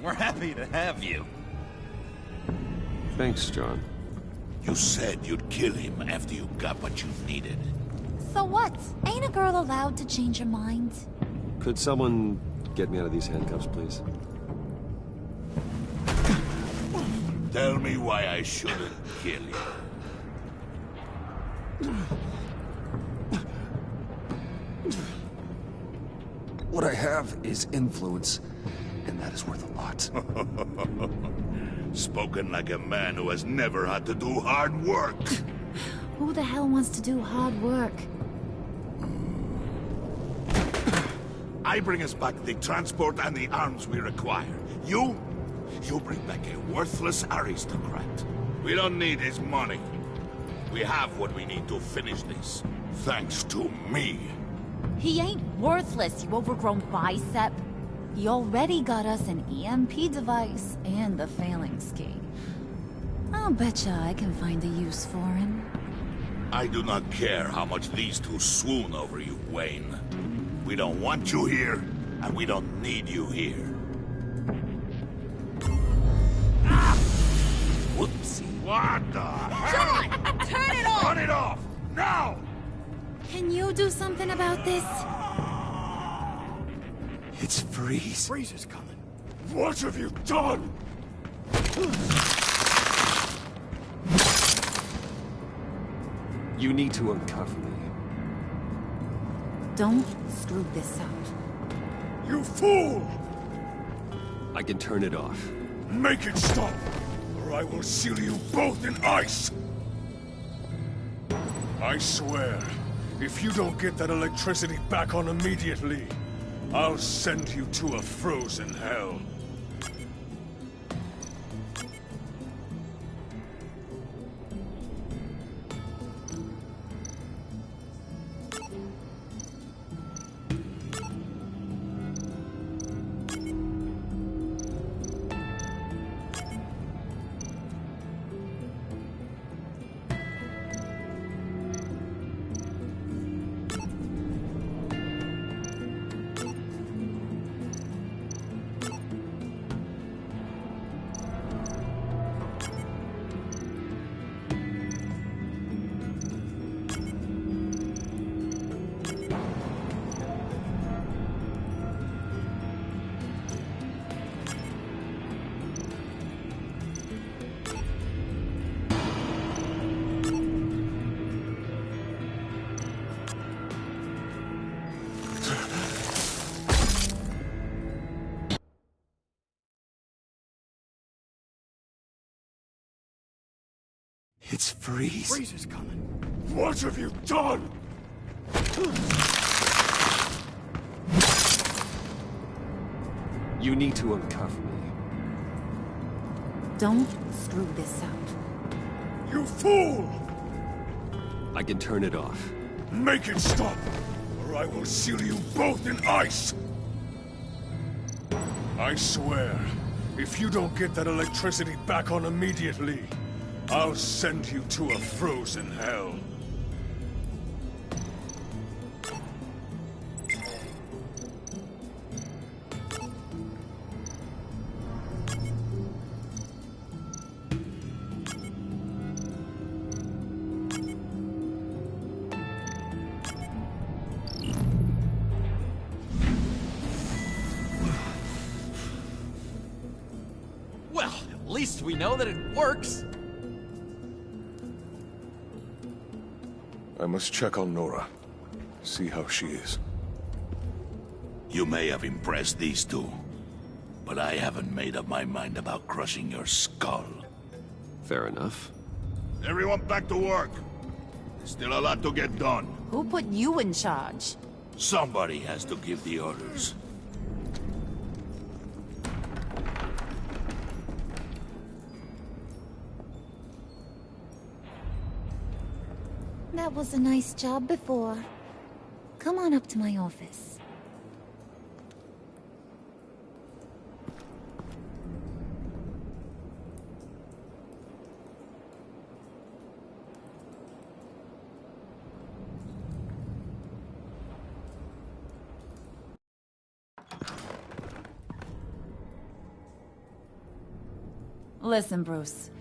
We're happy to have you. Thanks, John. You said you'd kill him after you got what you needed. So what? Ain't a girl allowed to change her mind? Could someone get me out of these handcuffs, please? Tell me why I shouldn't kill you. What I have is influence, and that is worth a lot. Spoken like a man who has never had to do hard work. Who the hell wants to do hard work? I bring us back the transport and the arms we require. You bring back a worthless aristocrat. We don't need his money. We have what we need to finish this. Thanks to me. He ain't worthless, you overgrown bicep. He already got us an EMP device and the phalanx key. I'll betcha I can find a use for him. I do not care how much these two swoon over you, Wayne. We don't want you here, and we don't need you here. Ah! Whoopsie. What the hell? John! Turn it off! Turn it off! Now! Can you do something about this? It's Freeze. Freeze is coming. What have you done? You need to uncuff me. Don't screw this up. You fool! I can turn it off. Make it stop, or I will seal you both in ice! I swear, if you don't get that electricity back on immediately, I'll send you to a frozen hell. It's Freeze. Freeze is coming. What have you done? You need to uncuff me. Don't screw this up. You fool! I can turn it off. Make it stop, or I will seal you both in ice! I swear, if you don't get that electricity back on immediately, I'll send you to a frozen hell. Well, at least we know that it works. I must check on Nora. See how she is. You may have impressed these two, but I haven't made up my mind about crushing your skull. Fair enough. Everyone back to work. There's still a lot to get done. Who put you in charge? Somebody has to give the orders. That was a nice job before. Come on up to my office. Listen, Bruce.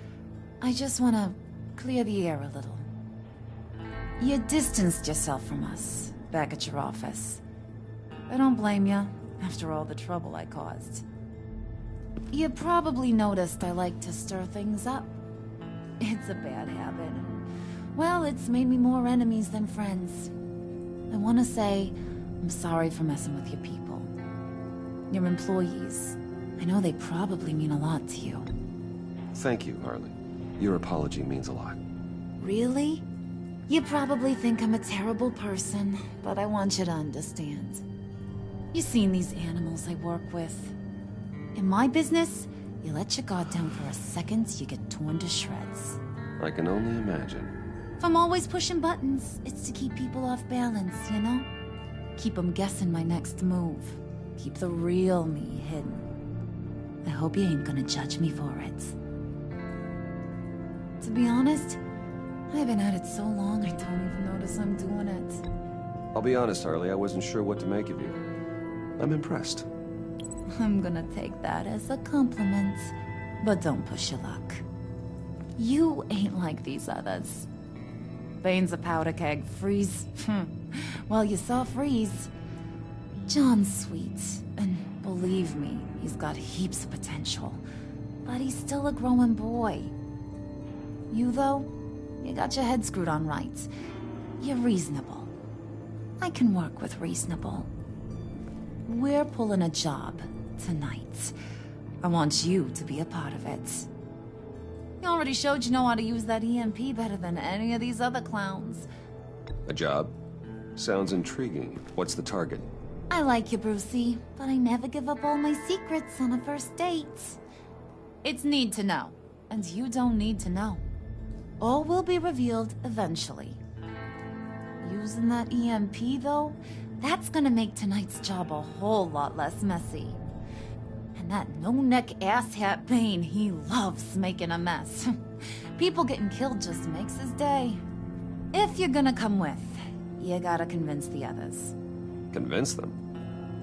I just want to clear the air a little. You distanced yourself from us back at your office. I don't blame you, after all the trouble I caused. You probably noticed I like to stir things up. It's a bad habit. Well, it's made me more enemies than friends. I want to say I'm sorry for messing with your people. Your employees. I know they probably mean a lot to you. Thank you, Harley. Your apology means a lot. Really? You probably think I'm a terrible person, but I want you to understand. You've seen these animals I work with. In my business, you let your guard down for a second, you get torn to shreds. I can only imagine. If I'm always pushing buttons, it's to keep people off balance, you know? Keep them guessing my next move. Keep the real me hidden. I hope you ain't gonna judge me for it. To be honest, I've been at it so long I don't even notice I'm doing it. I'll be honest, Harley, I wasn't sure what to make of you. I'm impressed. I'm gonna take that as a compliment, but don't push your luck. You ain't like these others. Bane's a powder keg, Freeze. Well, you saw Freeze. John's sweet, and believe me, he's got heaps of potential. But he's still a growing boy. You, though, you got your head screwed on right. You're reasonable. I can work with reasonable. We're pulling a job tonight. I want you to be a part of it. You already showed you know how to use that EMP better than any of these other clowns. A job? Sounds intriguing. What's the target? I like you, Brucey, but I never give up all my secrets on a first date. It's need to know, and you don't need to know. All will be revealed eventually. Using that EMP, though, that's gonna make tonight's job a whole lot less messy. And that no-neck asshat Bane, he loves making a mess. People getting killed just makes his day. If you're gonna come with, you gotta convince the others. Convince them?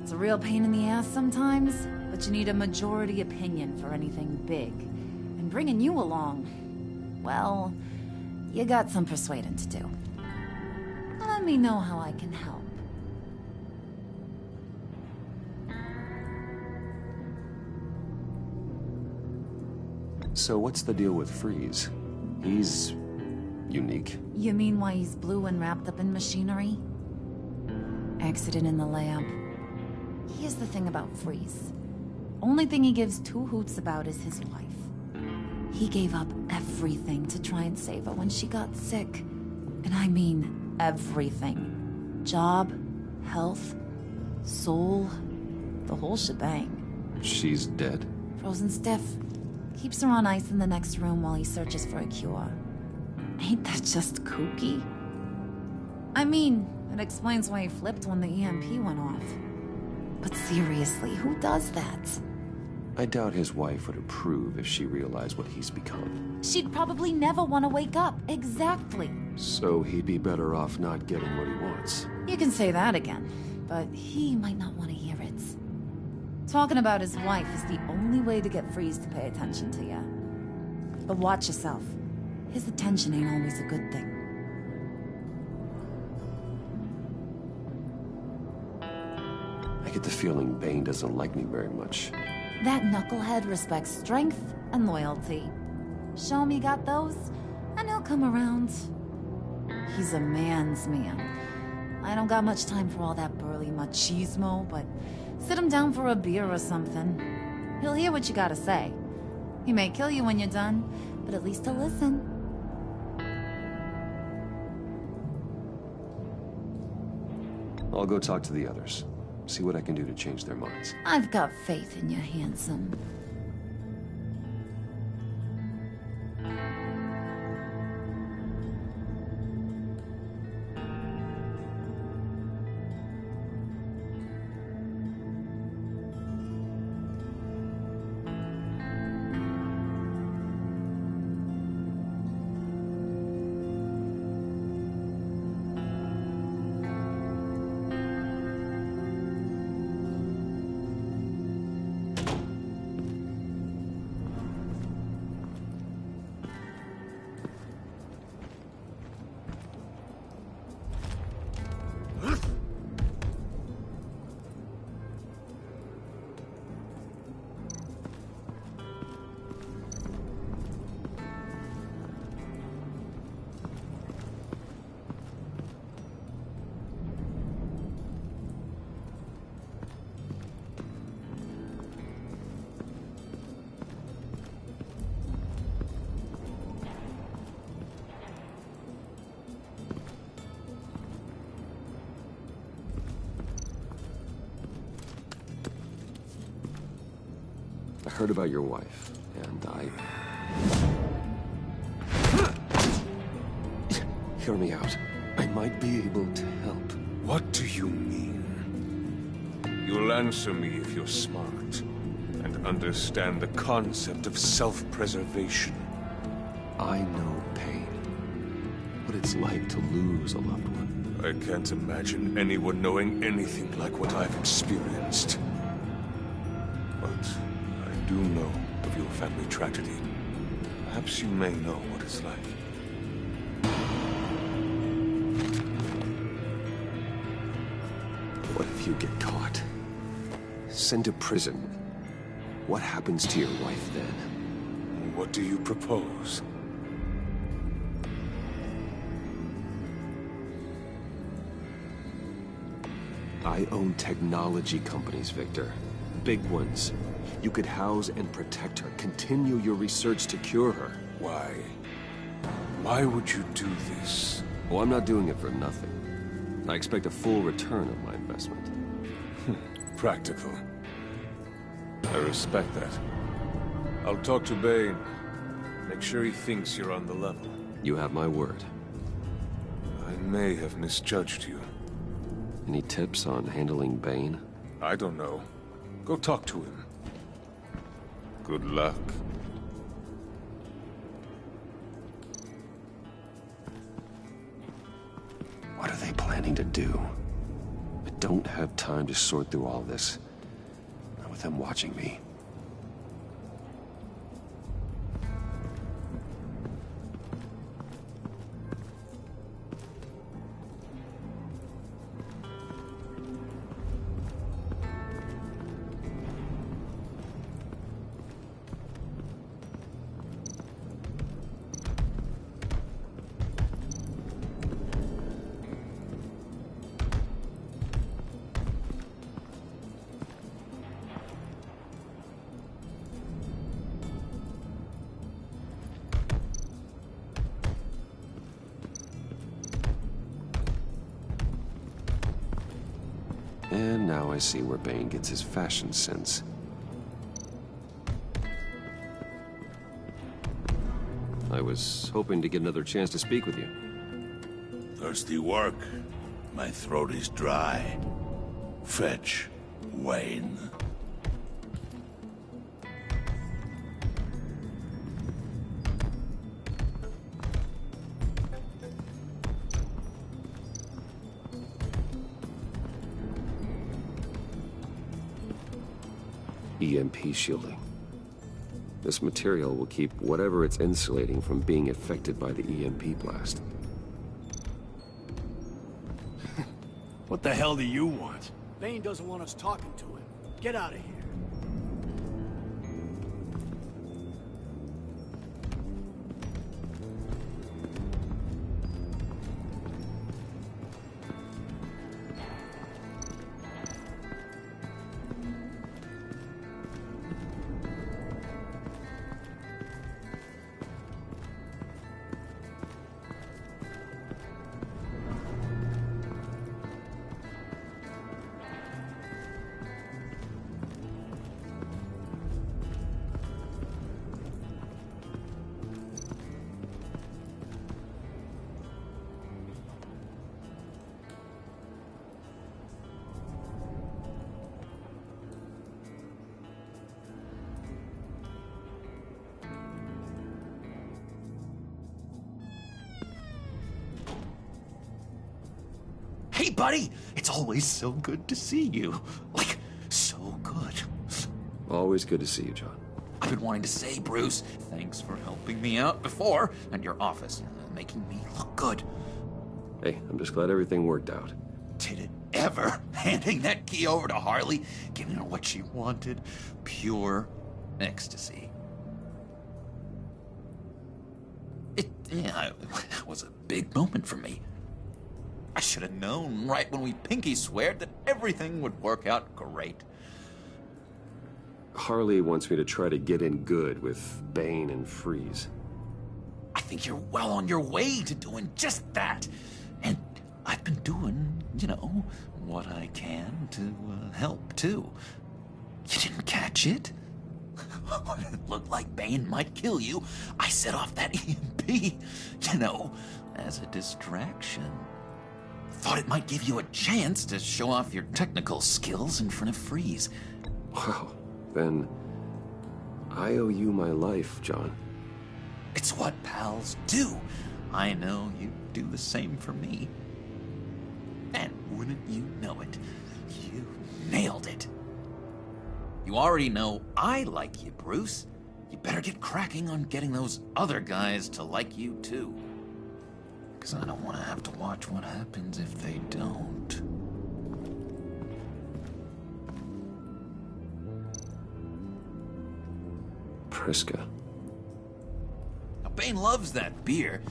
It's a real pain in the ass sometimes, but you need a majority opinion for anything big. And bringing you along, well, you got some persuading to do. Let me know how I can help. So what's the deal with Freeze? He's unique. You mean why he's blue and wrapped up in machinery? Accident in the lab. Here's the thing about Freeze. Only thing he gives two hoots about is his wife. He gave up everything to try and save her when she got sick. And I mean everything. Job, health, soul, the whole shebang. She's dead? Frozen stiff. Keeps her on ice in the next room while he searches for a cure. Ain't that just kooky? I mean, it explains why he flipped when the EMP went off. But seriously, who does that? I doubt his wife would approve if she realized what he's become. She'd probably never want to wake up. Exactly. So he'd be better off not getting what he wants. You can say that again, but he might not want to hear it. Talking about his wife is the only way to get Freeze to pay attention to you. But watch yourself. His attention ain't always a good thing. I get the feeling Bane doesn't like me very much. That knucklehead respects strength and loyalty. Show him you got those, and he'll come around. He's a man's man. I don't got much time for all that burly machismo, but sit him down for a beer or something. He'll hear what you gotta say. He may kill you when you're done, but at least he'll listen. I'll go talk to the others. See what I can do to change their minds. I've got faith in you, handsome. heard about your wife, and I... Hear me out. I might be able to help. What do you mean? You'll answer me if you're smart and understand the concept of self-preservation. I know pain. What it's like to lose a loved one. I can't imagine anyone knowing anything like what I've experienced. But I do know of your family tragedy. Perhaps you may know what it's like. What if you get caught? Sent to prison? What happens to your wife then? What do you propose? I own technology companies, Victor. Big ones. You could house and protect her. Continue your research to cure her. Why? Why would you do this? Oh, I'm not doing it for nothing. I expect a full return of my investment. Practical. I respect that. I'll talk to Bane. Make sure he thinks you're on the level. You have my word. I may have misjudged you. Any tips on handling Bane? I don't know. Go talk to him. Good luck. What are they planning to do? I don't have time to sort through all this. Not with them watching me. And now I see where Bane gets his fashion sense. I was hoping to get another chance to speak with you. Thirsty work. My throat is dry. Fetch, Wayne. EMP shielding. This material will keep whatever it's insulating from being affected by the EMP blast. What the hell do you want? Bane doesn't want us talking to him. Get out of here. Hey, buddy! It's always so good to see you. Like, so good. Always good to see you, John. I've been wanting to say, Bruce, thanks for helping me out before, and your office, making me look good. Hey, I'm just glad everything worked out. Did it ever? Handing that key over to Harley, giving her what she wanted. Pure ecstasy. It was a big moment for me. I should have known right when we pinky sweared that everything would work out great. Harley wants me to try to get in good with Bane and Freeze. I think you're well on your way to doing just that. And I've been doing, what I can to help, too. You didn't catch it? When it looked like Bane might kill you, I set off that EMP, you know, as a distraction. Thought it might give you a chance to show off your technical skills in front of Freeze. Wow, then I owe you my life, John. It's what pals do. I know you do the same for me. And wouldn't you know it, you nailed it. You already know I like you, Bruce. You better get cracking on getting those other guys to like you, too. Because I don't want to have to watch what happens if they don't. Priska. Now, Bane loves that beer.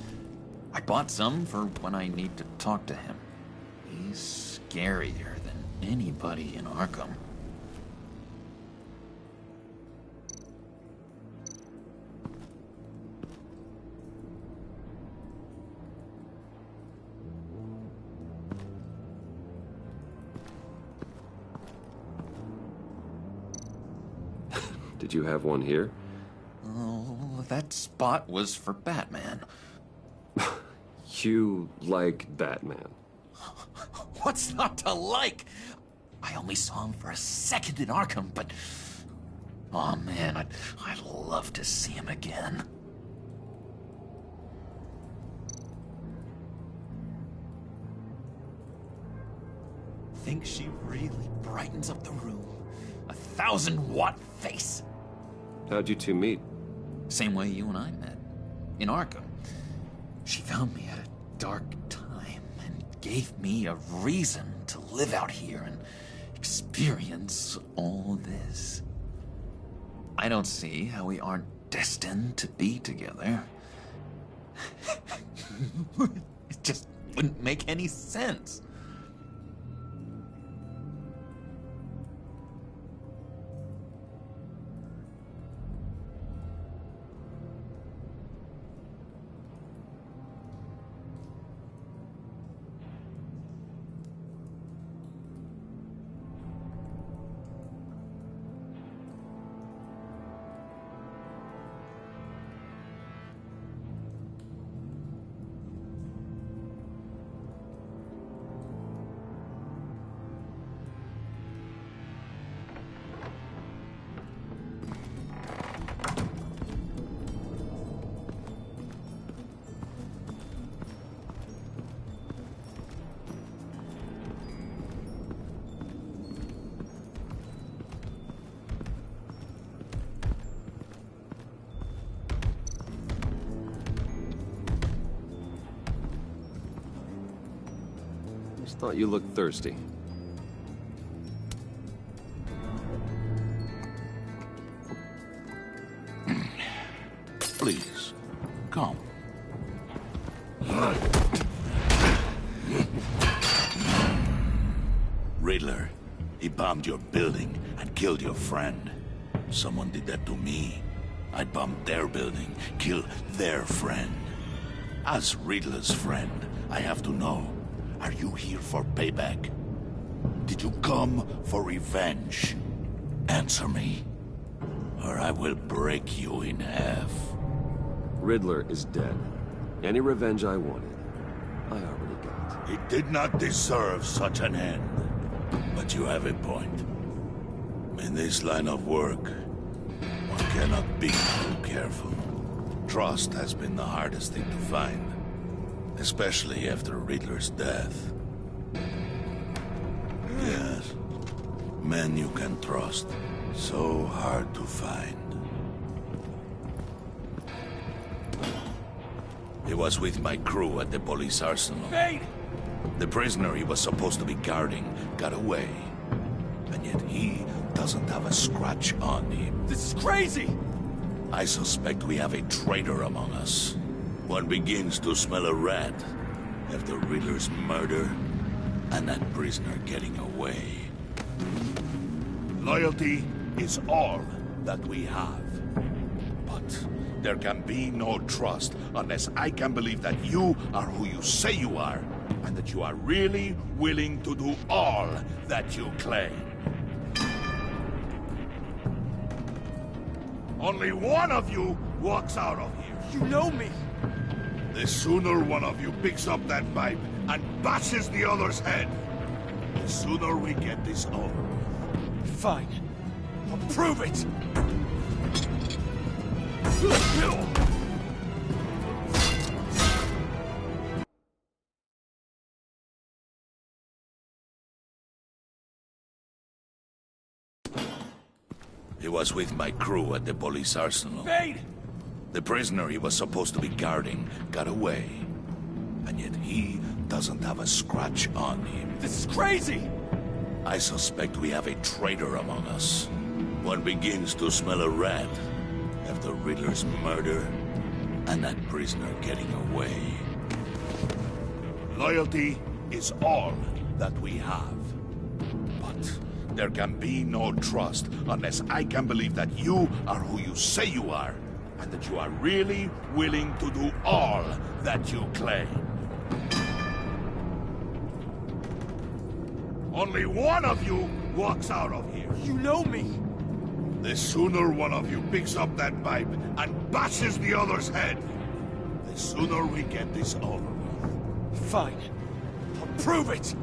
I bought some for when I need to talk to him. He's scarier than anybody in Arkham. Did you have one here? Oh, that spot was for Batman. You like Batman? What's not to like? I only saw him for a second in Arkham, but... oh man, I'd love to see him again. Think she really brightens up the room. 1,000-watt face. How'd you two meet? Same way you and I met. In Arkham. She found me at a dark time and gave me a reason to live out here and experience all this. I don't see how we aren't destined to be together. It just wouldn't make any sense. Thought you looked thirsty. Please, come. Riddler, he bombed your building and killed your friend. Someone did that to me. I bombed their building, killed their friend. As Riddler's friend, I have to know. Are you here for payback? Did you come for revenge? Answer me, or I will break you in half. Riddler is dead. Any revenge I wanted, I already got. He did not deserve such an end. But you have a point. In this line of work, one cannot be too careful. Trust has been the hardest thing to find. Especially after Riddler's death. Yes. Men you can trust. So hard to find. He was with my crew at the police arsenal. Bane! The prisoner he was supposed to be guarding got away. And yet he doesn't have a scratch on him. This is crazy! I suspect we have a traitor among us. One begins to smell a rat after Riddler's murder and that prisoner getting away. Loyalty is all that we have. But there can be no trust unless I can believe that you are who you say you are and that you are really willing to do all that you claim. Only one of you walks out of here. You know me. The sooner one of you picks up that pipe and bashes the other's head, the sooner we get this over. Fine. I'll prove it! He was with my crew at the police arsenal. Bane! The prisoner he was supposed to be guarding got away. And yet he doesn't have a scratch on him. This is crazy! I suspect we have a traitor among us. One begins to smell a rat after Riddler's murder and that prisoner getting away. Loyalty is all that we have. But there can be no trust unless I can believe that you are who you say you are, and that you are really willing to do all that you claim. Only one of you walks out of here. You know me. The sooner one of you picks up that pipe and bashes the other's head, the sooner we get this over with. Fine. I'll prove it!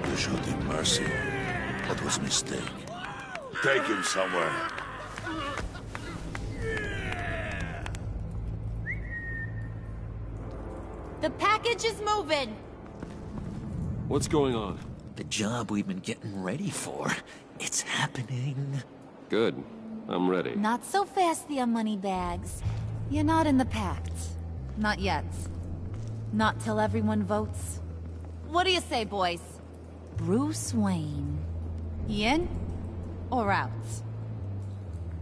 You showed him mercy. That was a mistake. Take him somewhere. The package is moving. What's going on? The job we've been getting ready for. It's happening. Good. I'm ready. Not so fast there, moneybags. You're not in the pact. Not yet. Not till everyone votes. What do you say, boys? Bruce Wayne. In or out?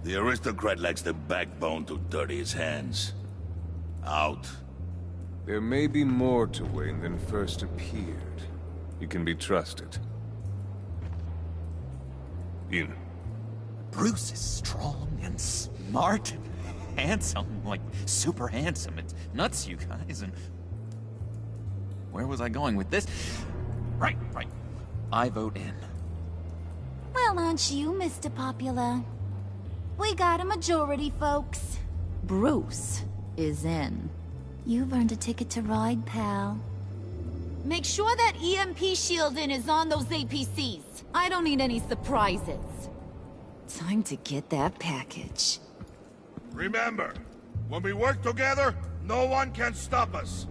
The aristocrat lacks the backbone to dirty his hands. Out. There may be more to Wayne than first appeared. You can be trusted. In. Bruce is strong and smart and handsome, like super handsome. It's nuts, you guys, and... Where was I going with this? Right. I vote in. Well, aren't you, Mr. Popular? We got a majority, folks. Bruce is in. You've earned a ticket to ride, pal. Make sure that EMP shielding is on those APCs. I don't need any surprises. Time to get that package. Remember, when we work together, no one can stop us.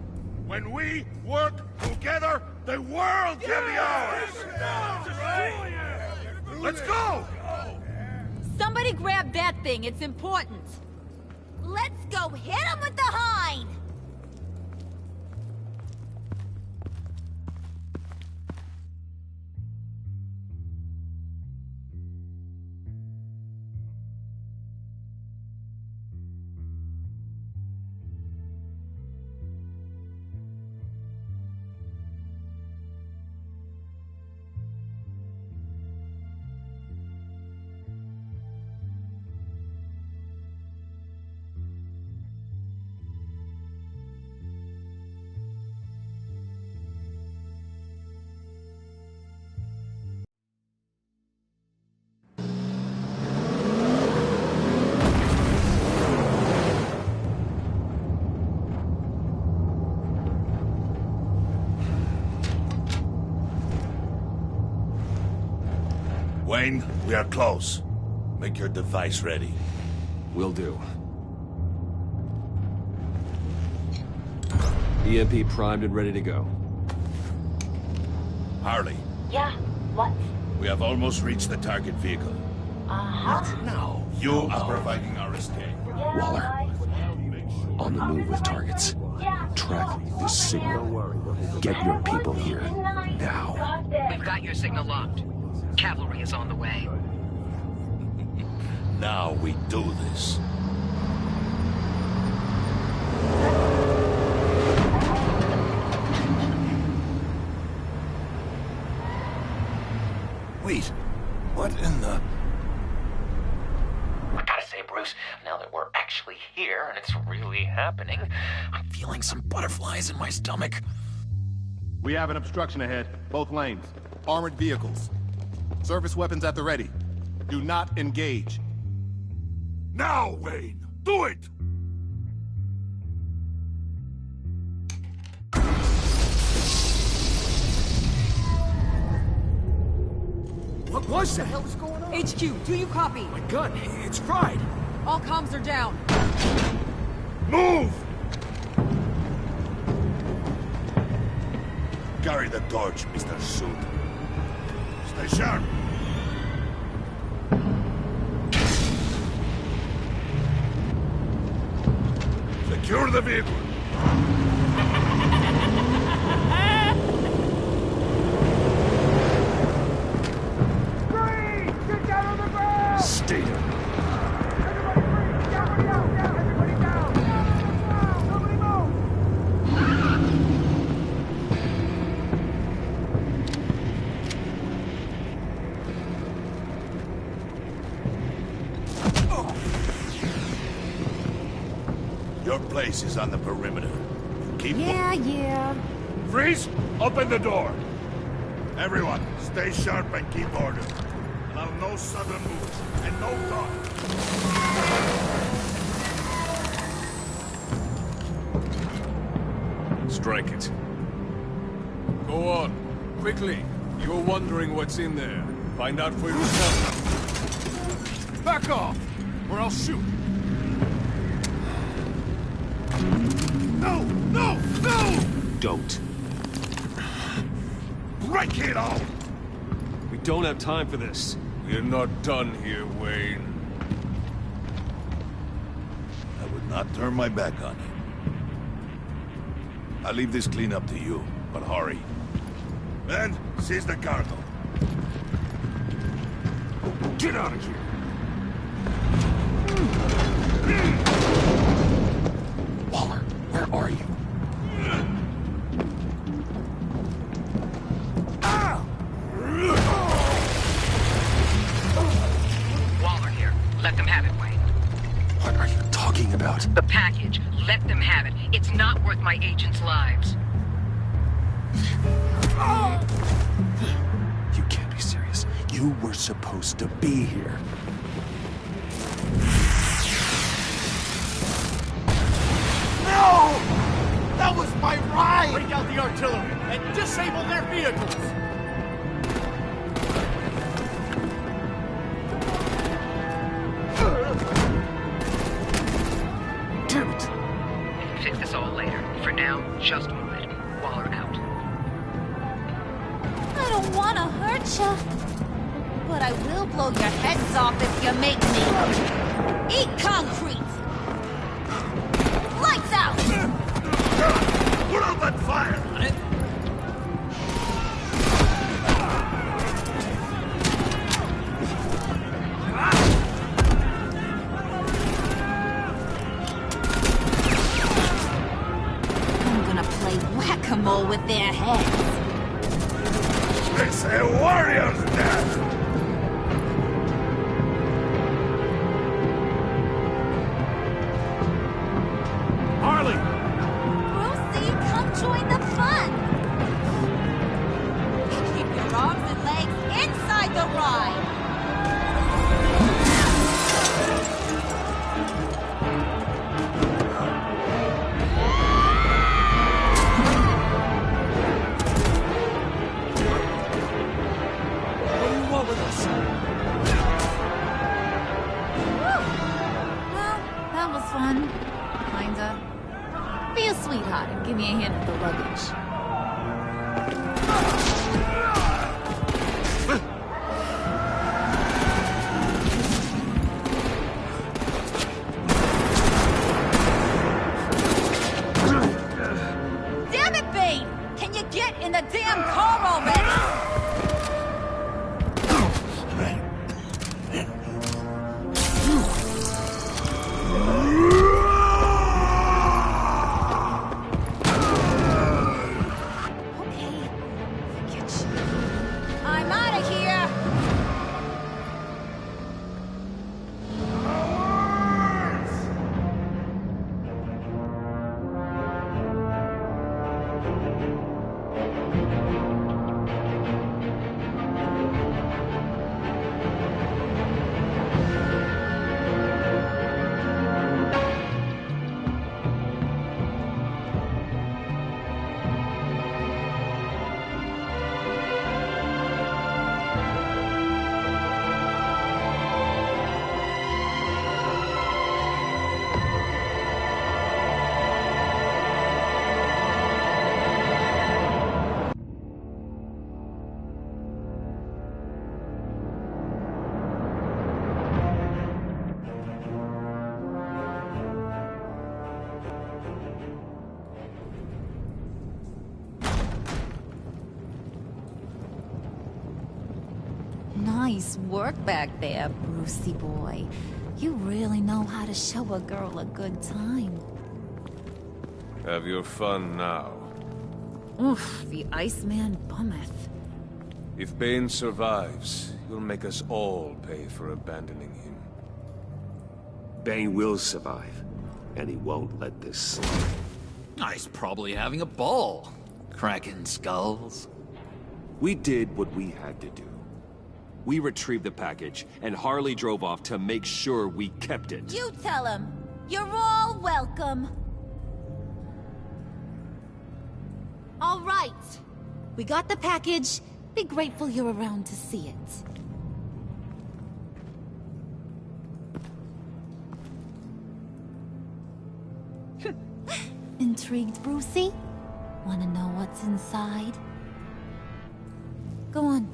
When we work together, the world can be ours! Let's go! Somebody grab that thing, it's important. Let's go hit him with the hind! Wayne, we are close. Make your device ready. Will do. EMP primed and ready to go. Harley. Yeah, what? We have almost reached the target vehicle. Uh-huh. Now, you are providing our escape. Waller. On the move with targets. Track this signal. Get your people here. Now. We've got your signal locked. Cavalry is on the way. Now we do this. Wait, what in the... Now that we're actually here and it's really happening, I'm feeling some butterflies in my stomach. We have an obstruction ahead, both lanes. Armored vehicles. Service weapons at the ready. Do not engage. Now, Wayne! Do it! What was that? What the hell is going on? HQ, do you copy? My gun, it's fried. All comms are down. Move! Carry the torch, Mr. Suit. Stay sharp. Secure the vehicle. Get down on the ground! Stay down. Everybody breathe! Everybody out! Down! Everybody down! Down! Nobody move! Your place is on the perimeter. Keep Yeah. Freeze! Open the door! Everyone, stay sharp and keep order. Allow no sudden moves, and no talk. Strike it. Go on. Quickly. You were wondering what's in there. Find out for yourself. Back off, or I'll shoot. No! No! No! Don't. Break it all! We don't have time for this. We're not done here, Wayne. I would not turn my back on you. I'll leave this cleanup to you, but hurry. Men, seize the cargo. Get out of here! Waller, where are you? Waller here. Let them have it, Wayne. What are you talking about? The package. Let them have it. It's not worth my agents' lives. You can't be serious. You were supposed to be here. No! That was my ride! Break out the artillery and disable their vehicles! Damn it! We can fix this all later. For now, just move it. Waller out. I don't want to hurt you, but I will blow your heads off if you make me. Eat concrete! Lights out! Put out that fire! On it? I'm gonna play whack-a-mole with their heads. It's a warrior's death! Harley! Brucey, come join the fun! Keep your arms and legs inside the ride! What do you want with us? Well, that was fun. Kinda. Be a sweetheart and give me a hand with the luggage. Damn it, Bane! Can you get in the damn car already? Nice work back there, Brucey boy. You really know how to show a girl a good time. Have your fun now. Oof, the Iceman bummeth. If Bane survives, he'll make us all pay for abandoning him. Bane will survive, and he won't let this slide. He's probably having a ball. Cracking skulls. We did what we had to do. We retrieved the package, and Harley drove off to make sure we kept it. You tell him. You're all welcome. All right. We got the package. Be grateful you're around to see it. Intrigued, Brucey? Wanna know what's inside? Go on.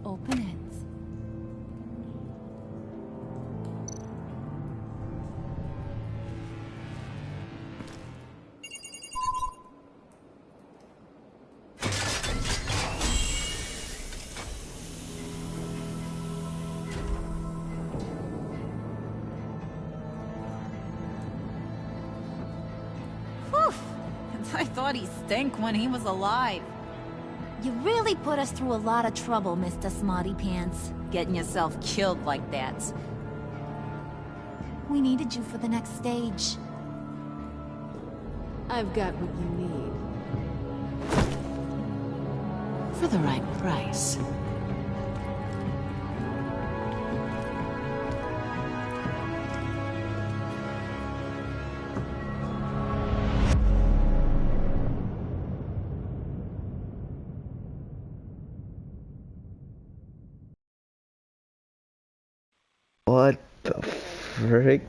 Open it. I thought he stank when he was alive. You really put us through a lot of trouble, Mr. Smarty Pants. Getting yourself killed like that. We needed you for the next stage. I've got what you need. For the right price. What the frick?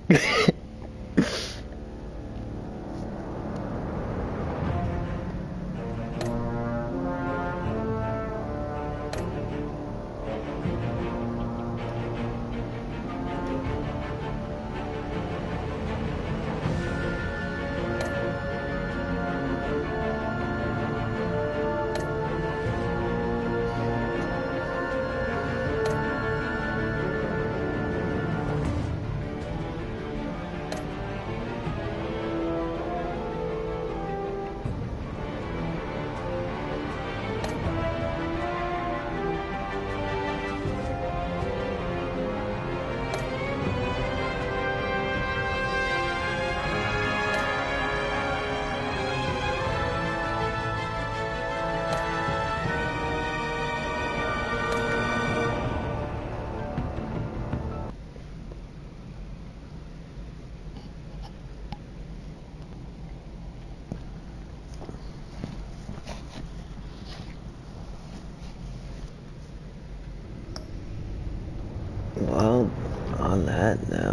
Well, on that note.